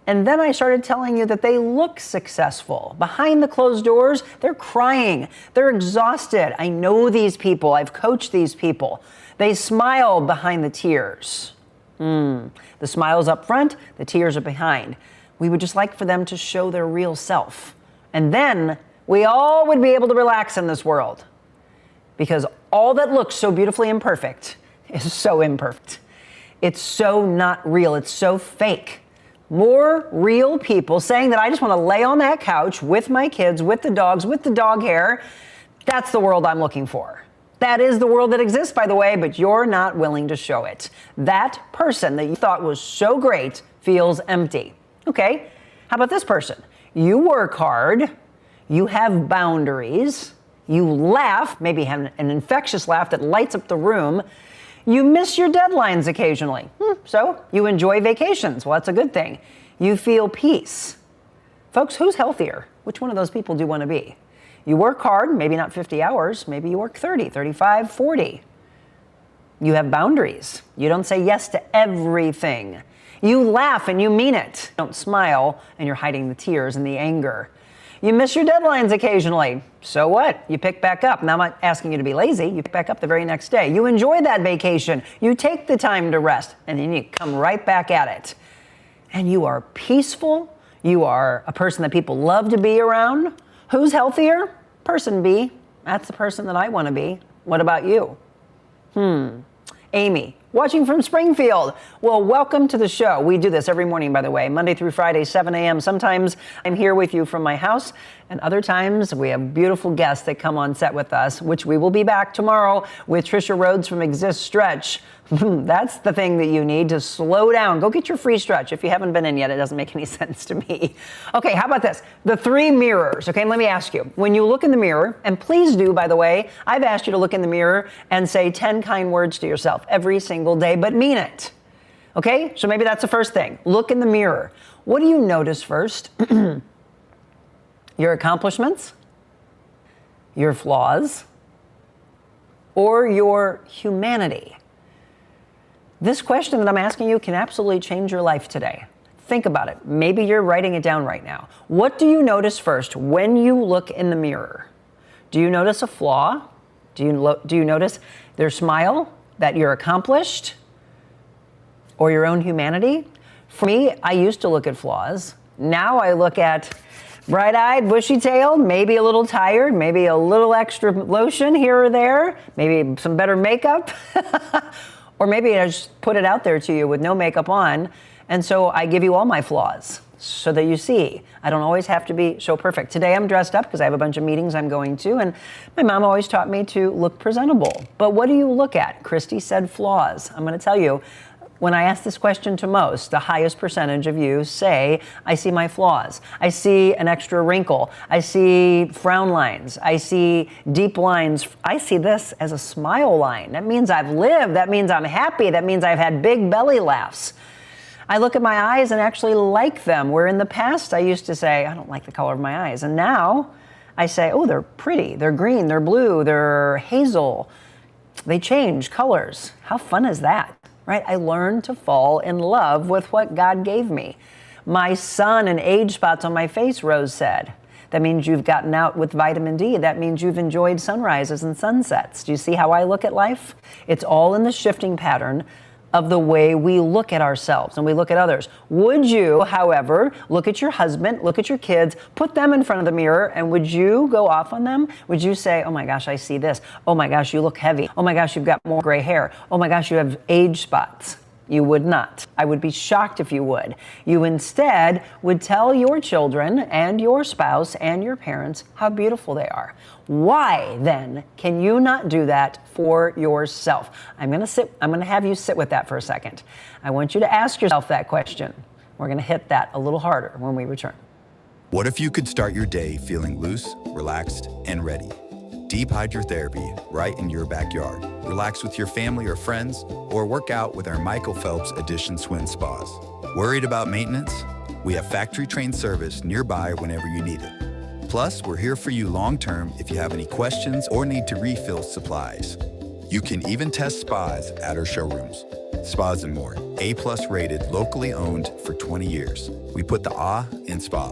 And then I started telling you that they look successful. Behind the closed doors, they're crying. They're exhausted. I know these people. I've coached these people. They smile behind the tears. The smile's up front, the tears are behind. We would just like for them to show their real self. And then we all would be able to relax in this world. Because all that looks so beautifully imperfect is so imperfect. It's so not real. It's so fake. More real people saying that I just want to lay on that couch with my kids, with the dogs, with the dog hair. That's the world I'm looking for. That is the world that exists, by the way, but you're not willing to show it. That person that you thought was so great feels empty. Okay, how about this person? You work hard, you have boundaries, you laugh, maybe have an infectious laugh that lights up the room. You miss your deadlines occasionally. So you enjoy vacations. Well, that's a good thing. You feel peace. Folks, who's healthier? Which one of those people do you want to be? You work hard, maybe not 50 hours, maybe you work 30, 35, 40. You have boundaries. You don't say yes to everything. You laugh and you mean it. You don't smile and you're hiding the tears and the anger. You miss your deadlines occasionally. So what? You pick back up. Now, I'm not asking you to be lazy. You pick back up the very next day. You enjoy that vacation. You take the time to rest and then you come right back at it. And you are peaceful. You are a person that people love to be around. Who's healthier? Person B. That's the person that I want to be. What about you? Amy, watching from Springfield. Well, welcome to the show. We do this every morning, by the way, Monday through Friday, 7 a.m. Sometimes I'm here with you from my house, and other times we have beautiful guests that come on set with us, which we will be back tomorrow with Trisha Rhodes from Exist Stretch. That's the thing that you need to slow down. Go get your free stretch. If you haven't been in yet, it doesn't make any sense to me. Okay, how about this? The 3 mirrors. Okay, let me ask you. When you look in the mirror, and please do, by the way, I've asked you to look in the mirror and say 10 kind words to yourself every single day, but mean it. Okay, so maybe that's the first thing. Look in the mirror. What do you notice first? Your accomplishments, your flaws, or your humanity? This question that I'm asking you can absolutely change your life today. Think about it. Maybe you're writing it down right now. What do you notice first when you look in the mirror? Do you notice a flaw? Do you notice their smile, that you're accomplished, or your own humanity? For me, I used to look at flaws. Now I look at bright-eyed, bushy-tailed, maybe a little tired, maybe a little extra lotion here or there, maybe some better makeup. Or maybe I just put it out there to you with no makeup on, and so I give you all my flaws so that you see I don't always have to be so perfect. Today I'm dressed up because I have a bunch of meetings I'm going to, and my mom always taught me to look presentable. But what do you look at? Christy said flaws. I'm going to tell you, when I ask this question to most, the highest percentage of you say, I see my flaws. I see an extra wrinkle. I see frown lines. I see deep lines. I see this as a smile line. That means I've lived. That means I'm happy. That means I've had big belly laughs. I look at my eyes and actually like them, where in the past I used to say, I don't like the color of my eyes. And now I say, oh, they're pretty. They're green. They're blue. They're hazel. They change colors. How fun is that? Right? I learned to fall in love with what God gave me. My sun and age spots on my face, Rose said. That means you've gotten out with vitamin D. That means you've enjoyed sunrises and sunsets. Do you see how I look at life? It's all in the shifting pattern of the way we look at ourselves and we look at others. Would you, however, look at your husband, look at your kids, put them in front of the mirror, and would you go off on them? Would you say, oh my gosh, I see this. Oh my gosh, you look heavy. Oh my gosh, you've got more gray hair. Oh my gosh, you have age spots. You would not. I would be shocked if you would. You instead would tell your children and your spouse and your parents how beautiful they are. Why then can you not do that for yourself? I'm going to have you sit with that for a second. I want you to ask yourself that question. We're going to hit that a little harder when we return. What if you could start your day feeling loose, relaxed, and ready? Deep hydrotherapy right in your backyard. Relax with your family or friends, or work out with our Michael Phelps Edition Swim Spas. Worried about maintenance? We have factory-trained service nearby whenever you need it. Plus, we're here for you long-term if you have any questions or need to refill supplies. You can even test spas at our showrooms. Spas and More, A+ rated, locally owned for 20 years. We put the ah in spa.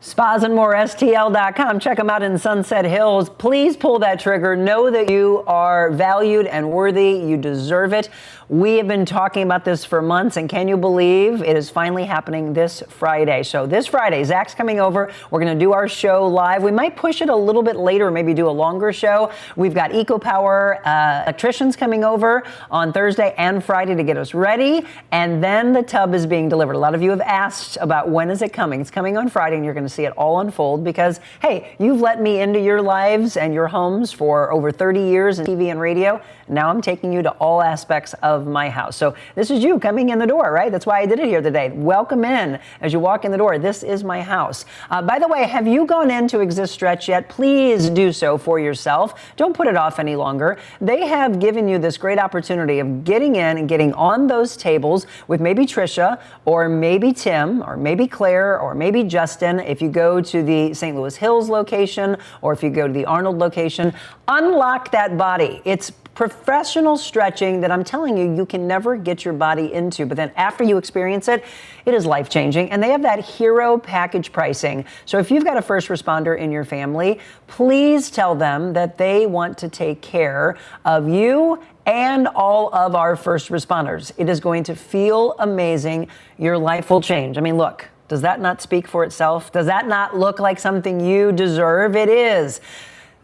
Spas and More, STL.com. Check them out in Sunset Hills. Please pull that trigger. Know that you are valued and worthy. You deserve it. We have been talking about this for months, and can you believe it is finally happening this Friday? So this Friday, Zach's coming over. We're going to do our show live. We might push it a little bit later, maybe do a longer show. We've got EcoPower electricians coming over on Thursday and Friday to get us ready, and then the tub is being delivered. A lot of you have asked about when is it coming. It's coming on Friday, and you're going to see it all unfold because, hey, you've let me into your lives and your homes for over 30 years in TV and radio. Now I'm taking you to all aspects of my house. So this is you coming in the door, right? That's why I did it here today. Welcome in as you walk in the door. This is my house. By the way, have you gone into Exist Stretch yet? Please do so for yourself. Don't put it off any longer. They have given you this great opportunity of getting in and getting on those tables with maybe Trisha or maybe Tim or maybe Claire or maybe Justin. If you go to the St. Louis Hills location or if you go to the Arnold location, unlock that body. It's professional stretching that I'm telling you, you can never get your body into. But then after you experience it, it is life-changing. And they have that hero package pricing. So if you've got a first responder in your family, please tell them that they want to take care of you and all of our first responders. It is going to feel amazing. Your life will change. I mean, look, does that not speak for itself? Does that not look like something you deserve? It is.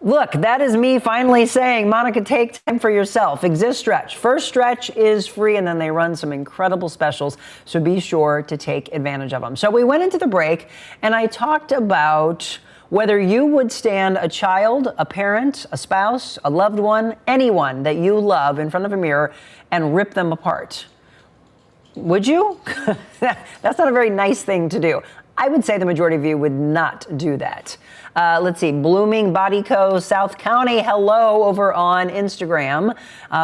Look, that is me finally saying, Monica, take time for yourself. Exist Stretch. First stretch is free, and then they run some incredible specials, so be sure to take advantage of them. So we went into the break, and I talked about whether you would stand a child, a parent, a spouse, a loved one, anyone that you love in front of a mirror and rip them apart. Would you? That's not a very nice thing to do. I would say the majority of you would not do that. Let's see, Blooming Body Co. South County, hello, over on Instagram.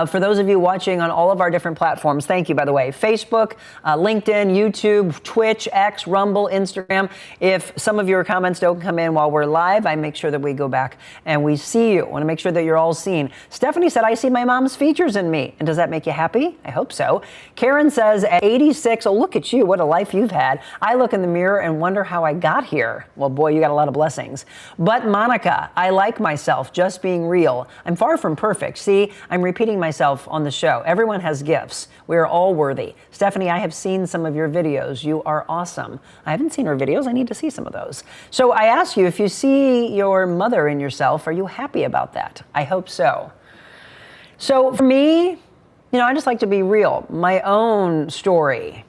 For those of you watching on all of our different platforms, thank you, by the way. Facebook, LinkedIn, YouTube, Twitch, X, Rumble, Instagram. If some of your comments don't come in while we're live, I make sure that we go back and we see you. I want to make sure that you're all seen. Stephanie said, I see my mom's features in me. And does that make you happy? I hope so. Karen says, at 86, oh, look at you, what a life you've had. I look in the mirror and wonder how I got here. Well, boy, you got a lot of blessings. But Monica, I like myself, just being real. I'm far from perfect. See, I'm repeating myself on the show. Everyone has gifts. We are all worthy. Stephanie, I have seen some of your videos. You are awesome. I haven't seen her videos. I need to see some of those. So I ask you, if you see your mother in yourself, are you happy about that? I hope so. So for me, I just like to be real. My own story.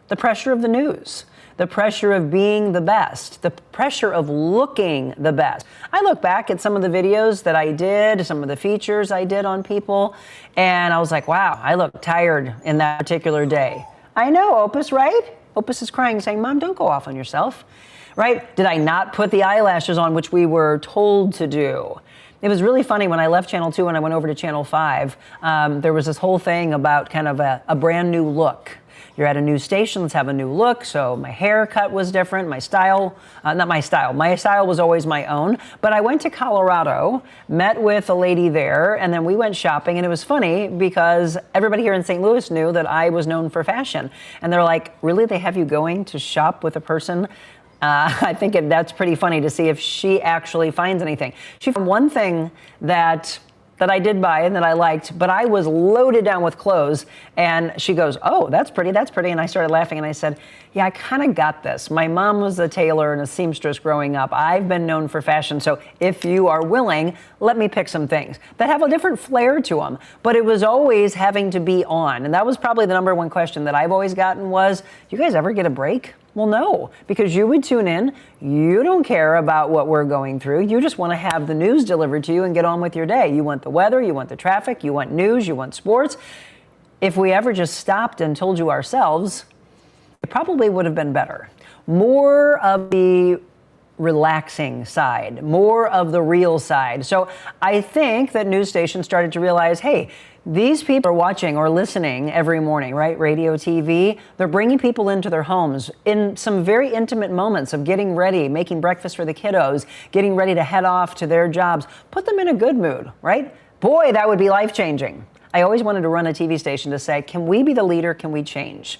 The pressure of the news. The pressure of being the best, the pressure of looking the best. I look back at some of the videos that I did, some of the features I did on people, and I was like, wow, I look tired in that particular day. I know, Opus, right? Opus is crying, saying, Mom, don't go off on yourself, right? Did I not put the eyelashes on, which we were told to do? It was really funny when I left Channel 2 and I went over to Channel 5. There was this whole thing about kind of a brand new look. You're at a new station, let's have a new look. So my haircut was different, my style was always my own. But I went to Colorado, met with a lady there, and then we went shopping. And it was funny because everybody here in St. Louis knew that I was known for fashion. And they're like, really, they have you going to shop with a person? I think that's pretty funny to see if she actually finds anything. She found one thing that I did buy and that I liked, but I was loaded down with clothes. And she goes, oh, that's pretty. And I started laughing and I said, yeah, I kind of got this. My mom was a tailor and a seamstress growing up. I've been known for fashion. So if you are willing, let me pick some things that have a different flair to them. But it was always having to be on. And that was probably the number one question that I've always gotten was, you guys ever get a break? Well, no, because you would tune in. You don't care about what we're going through. You just want to have the news delivered to you and get on with your day. You want the weather, you want the traffic, you want news, you want sports. If we ever just stopped and told you ourselves, it probably would have been better. More of the relaxing side, more of the real side. So I think that news stations started to realize, hey, these people are watching or listening every morning, right? Radio, TV. They're bringing people into their homes in some very intimate moments of getting ready, making breakfast for the kiddos, getting ready to head off to their jobs. Put them in a good mood, right? Boy, that would be life-changing. I always wanted to run a TV station to say, can we be the leader? Can we change?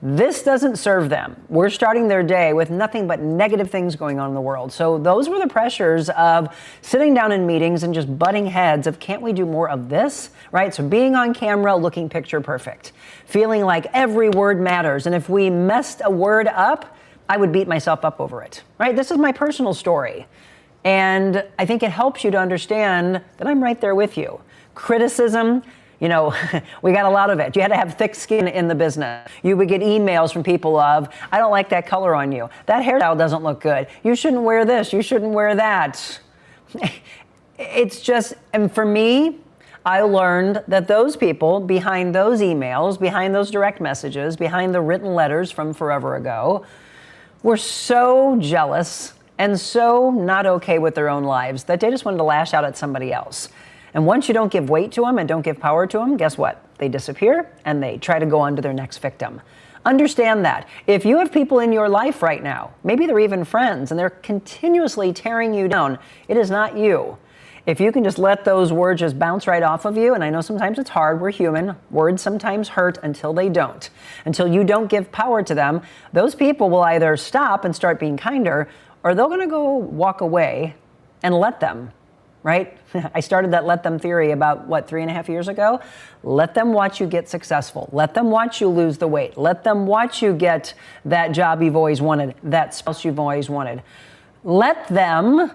This doesn't serve them. We're starting their day with nothing but negative things going on in the world. So those were the pressures of sitting down in meetings and just butting heads of, can't we do more of this, right? So being on camera, looking picture perfect, feeling like every word matters. And if we messed a word up, I would beat myself up over it, right? This is my personal story. And I think it helps you to understand that I'm right there with you. Criticism, you know, we got a lot of it. You had to have thick skin in the business. You would get emails from people of, I don't like that color on you. That hairstyle doesn't look good. You shouldn't wear this. You shouldn't wear that. It's just, and for me, I learned that those people behind those emails, behind those direct messages, behind the written letters from forever ago, were so jealous and so not okay with their own lives that they just wanted to lash out at somebody else. And once you don't give weight to them and don't give power to them, guess what? They disappear and they try to go on to their next victim. Understand that. If you have people in your life right now, maybe they're even friends, and they're continuously tearing you down, it is not you. If you can just let those words just bounce right off of you, and I know sometimes it's hard, we're human, words sometimes hurt until they don't. Until you don't give power to them, those people will either stop and start being kinder, or they're gonna go walk away and let them. Right? I started that let them theory about, 3.5 years ago? Let them watch you get successful. Let them watch you lose the weight. Let them watch you get that job you've always wanted, that spouse you've always wanted. Let them,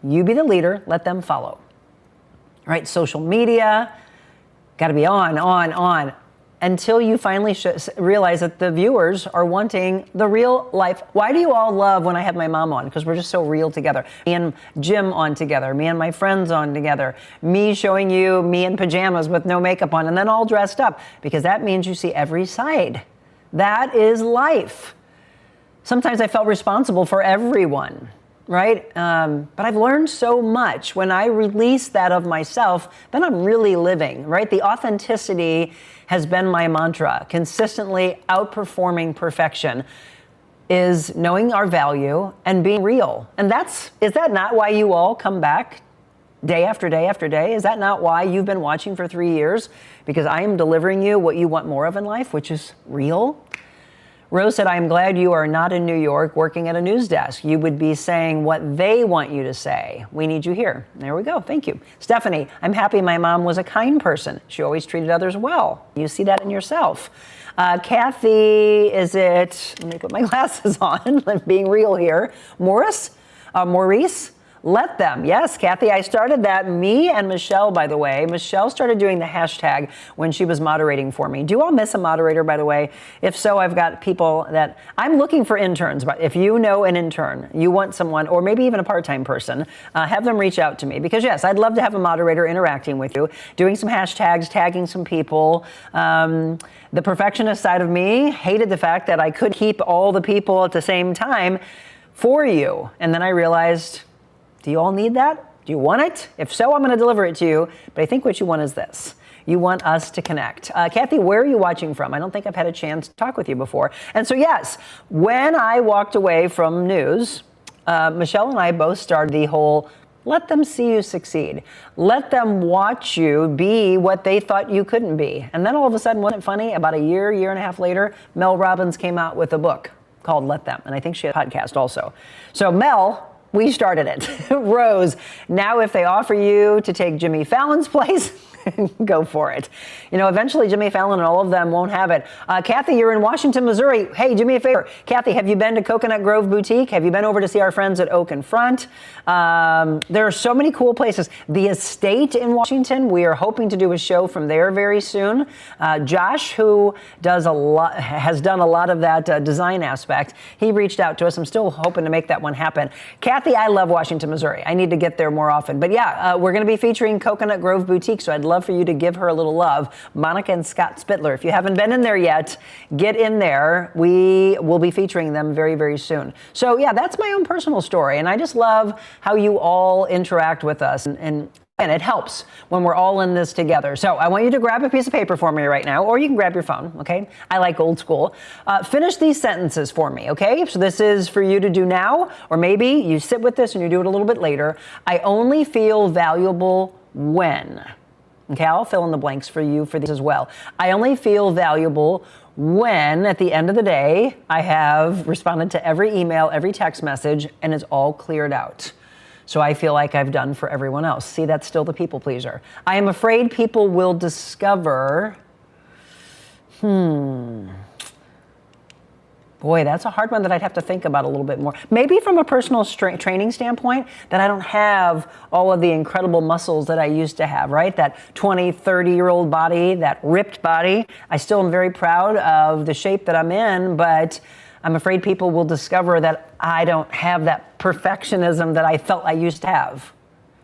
you be the leader, let them follow. Right? Social media, got to be on, until you finally realize that the viewers are wanting the real life. Why do you all love when I have my mom on? Because we're just so real together. Me and Jim on together. Me and my friends on together. Me showing you me in pajamas with no makeup on and then all dressed up. Because that means you see every side. That is life. Sometimes I felt responsible for everyone. Right? But I've learned so much when I release that of myself, then I'm really living, right? The authenticity has been my mantra. Consistently outperforming perfection is knowing our value and being real. And is that not why you all come back day after day after day? Is that not why you've been watching for 3 years? Because I am delivering you what you want more of in life, which is real. Rose said, I am glad you are not in New York working at a news desk. You would be saying what they want you to say. We need you here. There we go. Thank you. Stephanie, I'm happy my mom was a kind person. She always treated others well. You see that in yourself. Kathy, let me put my glasses on. I'm being real here. Maurice, let them. Yes, Kathy, I started that. Me and Michelle, by the way. Michelle started doing the hashtag when she was moderating for me. Do you all miss a moderator, by the way? If so, I've got people that I'm looking for interns. But if you know an intern, you want someone, or maybe even a part-time person, have them reach out to me. Because yes, I'd love to have a moderator interacting with you, doing some hashtags, tagging some people. The perfectionist side of me hated the fact that I could keep all the people at the same time for you. And then I realized, do you all need that? Do you want it? If so, I'm going to deliver it to you. But I think what you want is this. You want us to connect. Kathy, where are you watching from? I don't think I've had a chance to talk with you before. And so, yes, when I walked away from news, Michelle and I both started the whole let them see you succeed. Let them watch you be what they thought you couldn't be. And then all of a sudden, wasn't it funny? About a year and a half later, Mel Robbins came out with a book called Let Them. And I think she had a podcast also. So Mel, we started it. Rose, now if they offer you to take Jimmy Fallon's place, go for it. You know, eventually Jimmy Fallon and all of them won't have it. Kathy, you're in Washington, Missouri. Hey, do me a favor. Kathy, have you been to Coconut Grove Boutique? Have you been over to see our friends at Oak and Front? There are so many cool places. The Estate in Washington, we are hoping to do a show from there very soon. Josh, who has done a lot of that design aspect, he reached out to us. I'm still hoping to make that one happen. Kathy, I love Washington, Missouri. I need to get there more often. But yeah, we're going to be featuring Coconut Grove Boutique, so I'd love love for you to give her a little love. Monica and Scott Spittler. If you haven't been in there yet, get in there. We will be featuring them very, very soon. So yeah, that's my own personal story. And I just love how you all interact with us. And it helps when we're all in this together. So I want you to grab a piece of paper for me right now, or you can grab your phone, okay? I like old school. Finish these sentences for me, okay? So this is for you to do now, or maybe you sit with this and you do it a little bit later. I only feel valuable when. Okay, I'll fill in the blanks for you for these as well. I only feel valuable when, at the end of the day, I have responded to every email, every text message, and it's all cleared out. So I feel like I've done for everyone else. See, that's still the people pleaser. I am afraid people will discover, boy, that's a hard one that I'd have to think about a little bit more. Maybe from a personal training standpoint, that I don't have all of the incredible muscles that I used to have, right? That 20, 30-year-old body, that ripped body. I still am very proud of the shape that I'm in, but I'm afraid people will discover that I don't have that perfectionism that I felt I used to have.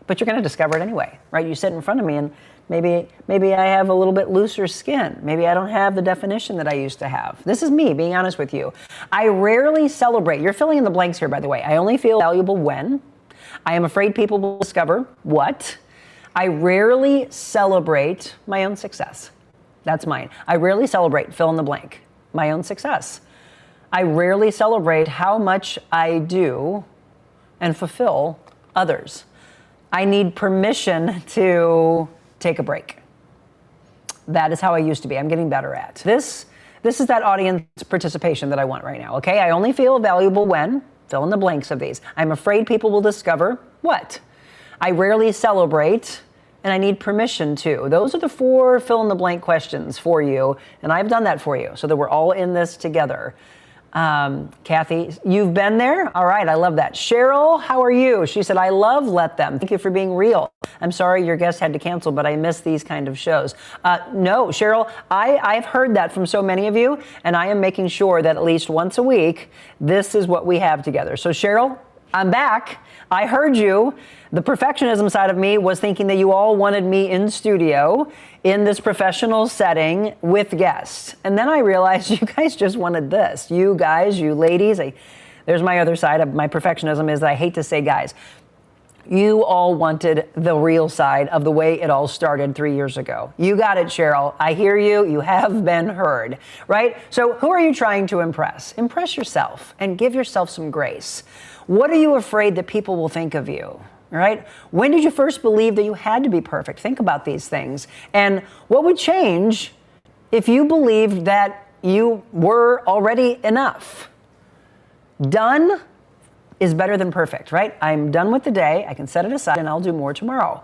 But you're going to discover it anyway, right? You sit in front of me and maybe I have a little bit looser skin. Maybe I don't have the definition that I used to have. This is me being honest with you. I rarely celebrate. You're filling in the blanks here, by the way. I only feel valuable when. I am afraid people will discover what. I rarely celebrate my own success. That's mine. I rarely celebrate, fill in the blank, my own success. I rarely celebrate how much I do and fulfill others. I need permission to take a break. That is how I used to be. I'm getting better at. This is that audience participation that I want right now, okay? I only feel valuable when, fill in the blanks of these. I'm afraid people will discover what? I rarely celebrate, and I need permission to. Those are the 4 fill in the blank questions for you, and I've done that for you so that we're all in this together. Kathy, you've been there? All right, I love that. Cheryl, how are you? She said, I love Let Them. Thank you for being real. I'm sorry your guest had to cancel, but I miss these kind of shows. No, Cheryl, I've heard that from so many of you, and I am making sure that at least once a week, this is what we have together. So Cheryl, I'm back. I heard you. The perfectionism side of me was thinking that you all wanted me in studio in this professional setting with guests. And then I realized you guys just wanted this. You guys, you ladies, there's my other side of my perfectionism is that I hate to say guys. You all wanted the real side of the way it all started 3 years ago. You got it, Cheryl. I hear you. You have been heard, right? So who are you trying to impress? Impress yourself and give yourself some grace. What are you afraid that people will think of you? Right? When did you first believe that you had to be perfect? Think about these things. And what would change if you believed that you were already enough? Done is better than perfect, right? I'm done with the day. I can set it aside and I'll do more tomorrow.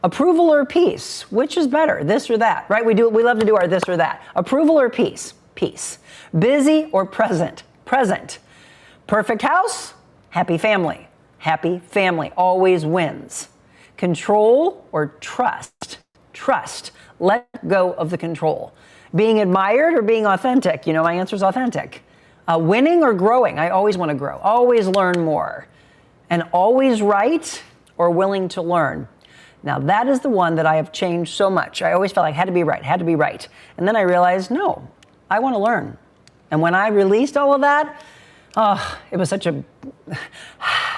Approval or peace? Which is better? This or that, right? We love to do our this or that. Approval or peace? Peace. Busy or present? Present. Perfect house? Happy family. Happy family always wins. Control or trust? Trust. Let go of the control. Being admired or being authentic? You know, my answer is authentic. Winning or growing? I always want to grow. Always learn more. And always right or willing to learn? Now that is the one that I have changed so much. I always felt like I had to be right, had to be right. And then I realized, no, I want to learn. And when I released all of that, it was such a,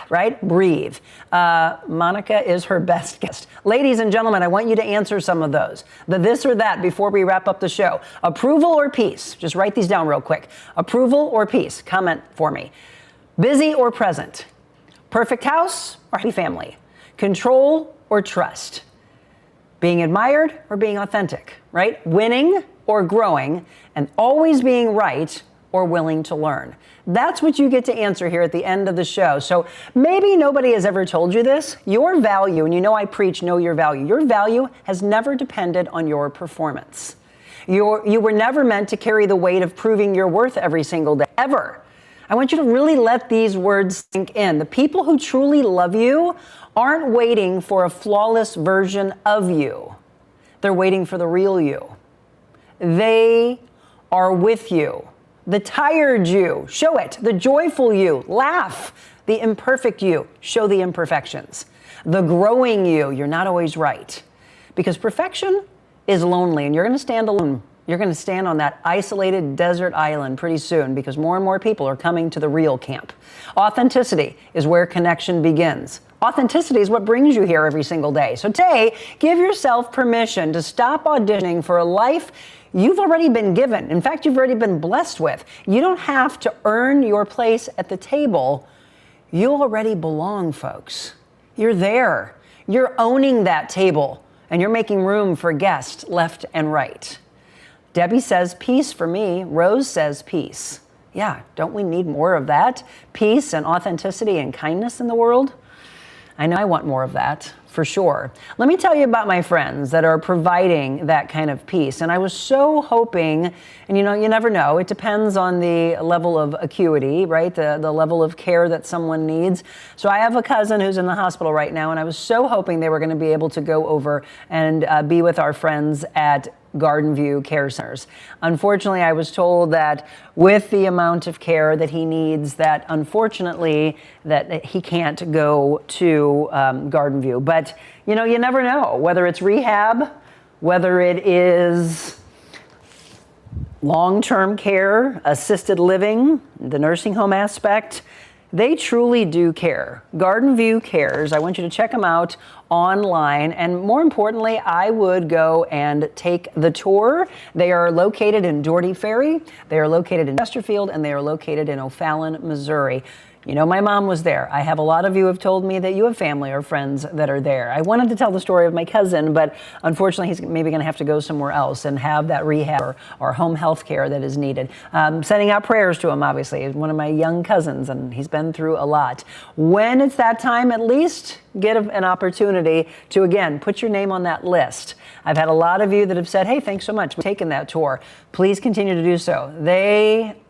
right? Breathe. Monica is her best guest. Ladies and gentlemen, I want you to answer some of those. The this or that before we wrap up the show. Approval or peace? Just write these down real quick. Approval or peace? Comment for me. Busy or present? Perfect house or happy family? Control or trust? Being admired or being authentic, right? Winning or growing, and always being right or willing to learn. That's what you get to answer here at the end of the show. So maybe nobody has ever told you this. Your value, and you know I preach know your value. Your value has never depended on your performance. You were never meant to carry the weight of proving your worth every single day, ever. I want you to really let these words sink in. The people who truly love you aren't waiting for a flawless version of you. They're waiting for the real you. They are with you. The tired you, show it. The joyful you, laugh. The imperfect you, show the imperfections. The growing you, you're not always right. Because perfection is lonely, and you're going to stand alone. You're going to stand on that isolated desert island pretty soon because more and more people are coming to the real camp. Authenticity is where connection begins. Authenticity is what brings you here every single day. So today, give yourself permission to stop auditioning for a life you've already been given. In fact, you've already been blessed with. You don't have to earn your place at the table. You already belong, folks. You're there. You're owning that table, and you're making room for guests left and right. Debbie says peace for me. Rose says peace. Yeah, don't we need more of that? Peace and authenticity and kindness in the world? I know I want more of that, for sure. Let me tell you about my friends that are providing that kind of peace. And I was so hoping, and you never know, it depends on the level of acuity, right? The level of care that someone needs. So I have a cousin who's in the hospital right now, and I was so hoping they were going to be able to go over and be with our friends at Garden View Care Centers. Unfortunately, I was told that with the amount of care that he needs, that unfortunately that he can't go to Garden View. But you never know, whether it's rehab, whether it is long-term care, assisted living, the nursing home aspect. They truly do care. Garden View Cares, I want you to check them out online. And more importantly, I would go and take the tour. They are located in Doherty Ferry. They are located in Chesterfield, and they are located in O'Fallon, Missouri. My mom was there. I have a lot of you have told me that you have family or friends that are there. I wanted to tell the story of my cousin, but unfortunately he's maybe going to have to go somewhere else and have that rehab or home health care that is needed. Sending out prayers to him, obviously. He's one of my young cousins, and he's been through a lot. When it's that time, at least get an opportunity to, again, put your name on that list. I've had a lot of you that have said, hey, thanks so much for taking that tour. Please continue to do so.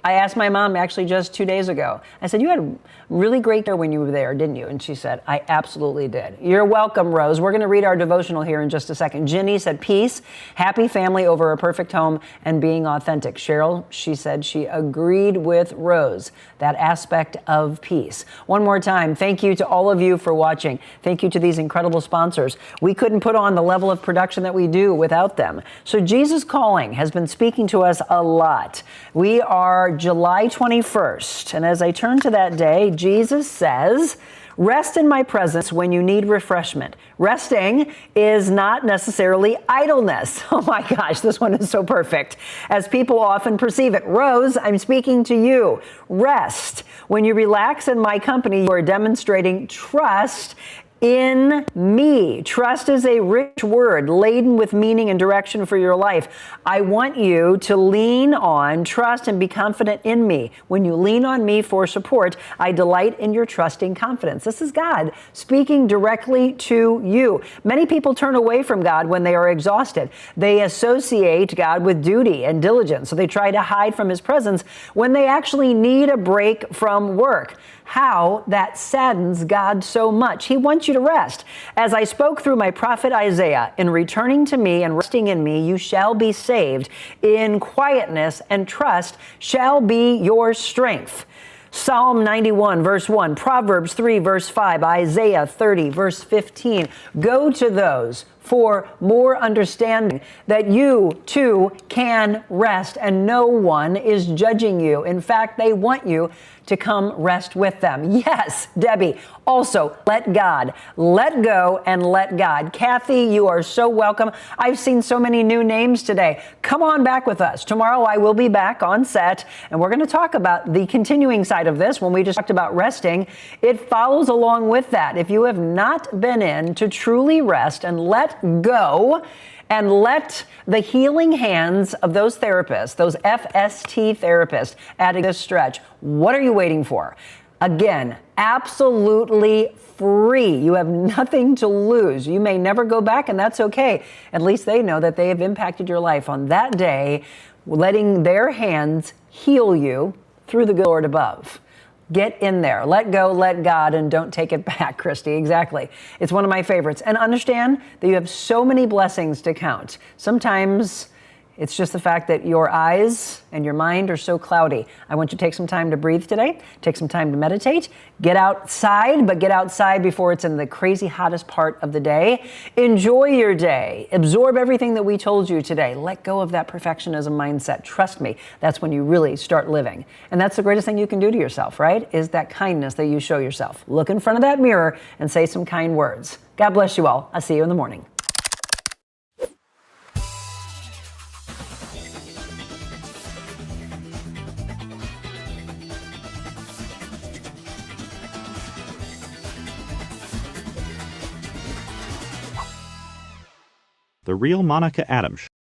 I asked my mom actually just 2 days ago. I said, you had really great care when you were there, didn't you? And she said, I absolutely did. You're welcome, Rose. We're going to read our devotional here in just a second. Ginny said, peace, happy family over a perfect home, and being authentic. Cheryl, she said she agreed with Rose, that aspect of peace. One more time, thank you to all of you for watching. Thank you to these incredible sponsors. We couldn't put on the level of production that we do without them. So Jesus Calling has been speaking to us a lot. We are July 21st, and as I turn to that day, Jesus says, rest in my presence when you need refreshment. Resting is not necessarily idleness. Oh my gosh, this one is so perfect, as people often perceive it. Rose, I'm speaking to you. Rest. When you relax in my company, you are demonstrating trust in me. Trust is a rich word laden with meaning and direction for your life. I want you to lean on, trust, and be confident in me. When you lean on me for support, I delight in your trusting confidence. This is God speaking directly to you. Many people turn away from God when they are exhausted. They associate God with duty and diligence, so they try to hide from his presence when they actually need a break from work. How that saddens God so much. He wants you to rest. As I spoke through my prophet Isaiah, in returning to me and resting in me, you shall be saved. In quietness and trust shall be your strength. Psalm 91, verse 1, Proverbs 3, verse 5, Isaiah 30, verse 15. Go to those for more understanding, that you too can rest and no one is judging you. In fact, they want you to come rest with them. Yes, Debbie. Also, let God. Let go and let God. Kathy, you are so welcome. I've seen so many new names today. Come on back with us. Tomorrow I will be back on set, and we're going to talk about the continuing side of this. When we just talked about resting, it follows along with that. If you have not been in to truly rest and let go, and let the healing hands of those therapists, those FST therapists, adding this stretch. What are you waiting for? Again, absolutely free. You have nothing to lose. You may never go back, and that's okay. At least they know that they have impacted your life on that day, letting their hands heal you through the good Lord above. Get in there. Let go, let God, and don't take it back, Christy. Exactly. It's one of my favorites. And understand that you have so many blessings to count. Sometimes It's just the fact that your eyes and your mind are so cloudy. I want you to take some time to breathe today, take some time to meditate, get outside, but get outside before it's in the crazy hottest part of the day. Enjoy your day. Absorb everything that we told you today. Let go of that perfectionism mindset. Trust me, that's when you really start living. And that's the greatest thing you can do to yourself, right? Is that kindness that you show yourself. Look in front of that mirror and say some kind words. God bless you all. I'll see you in the morning. The Real Monica Adams Show.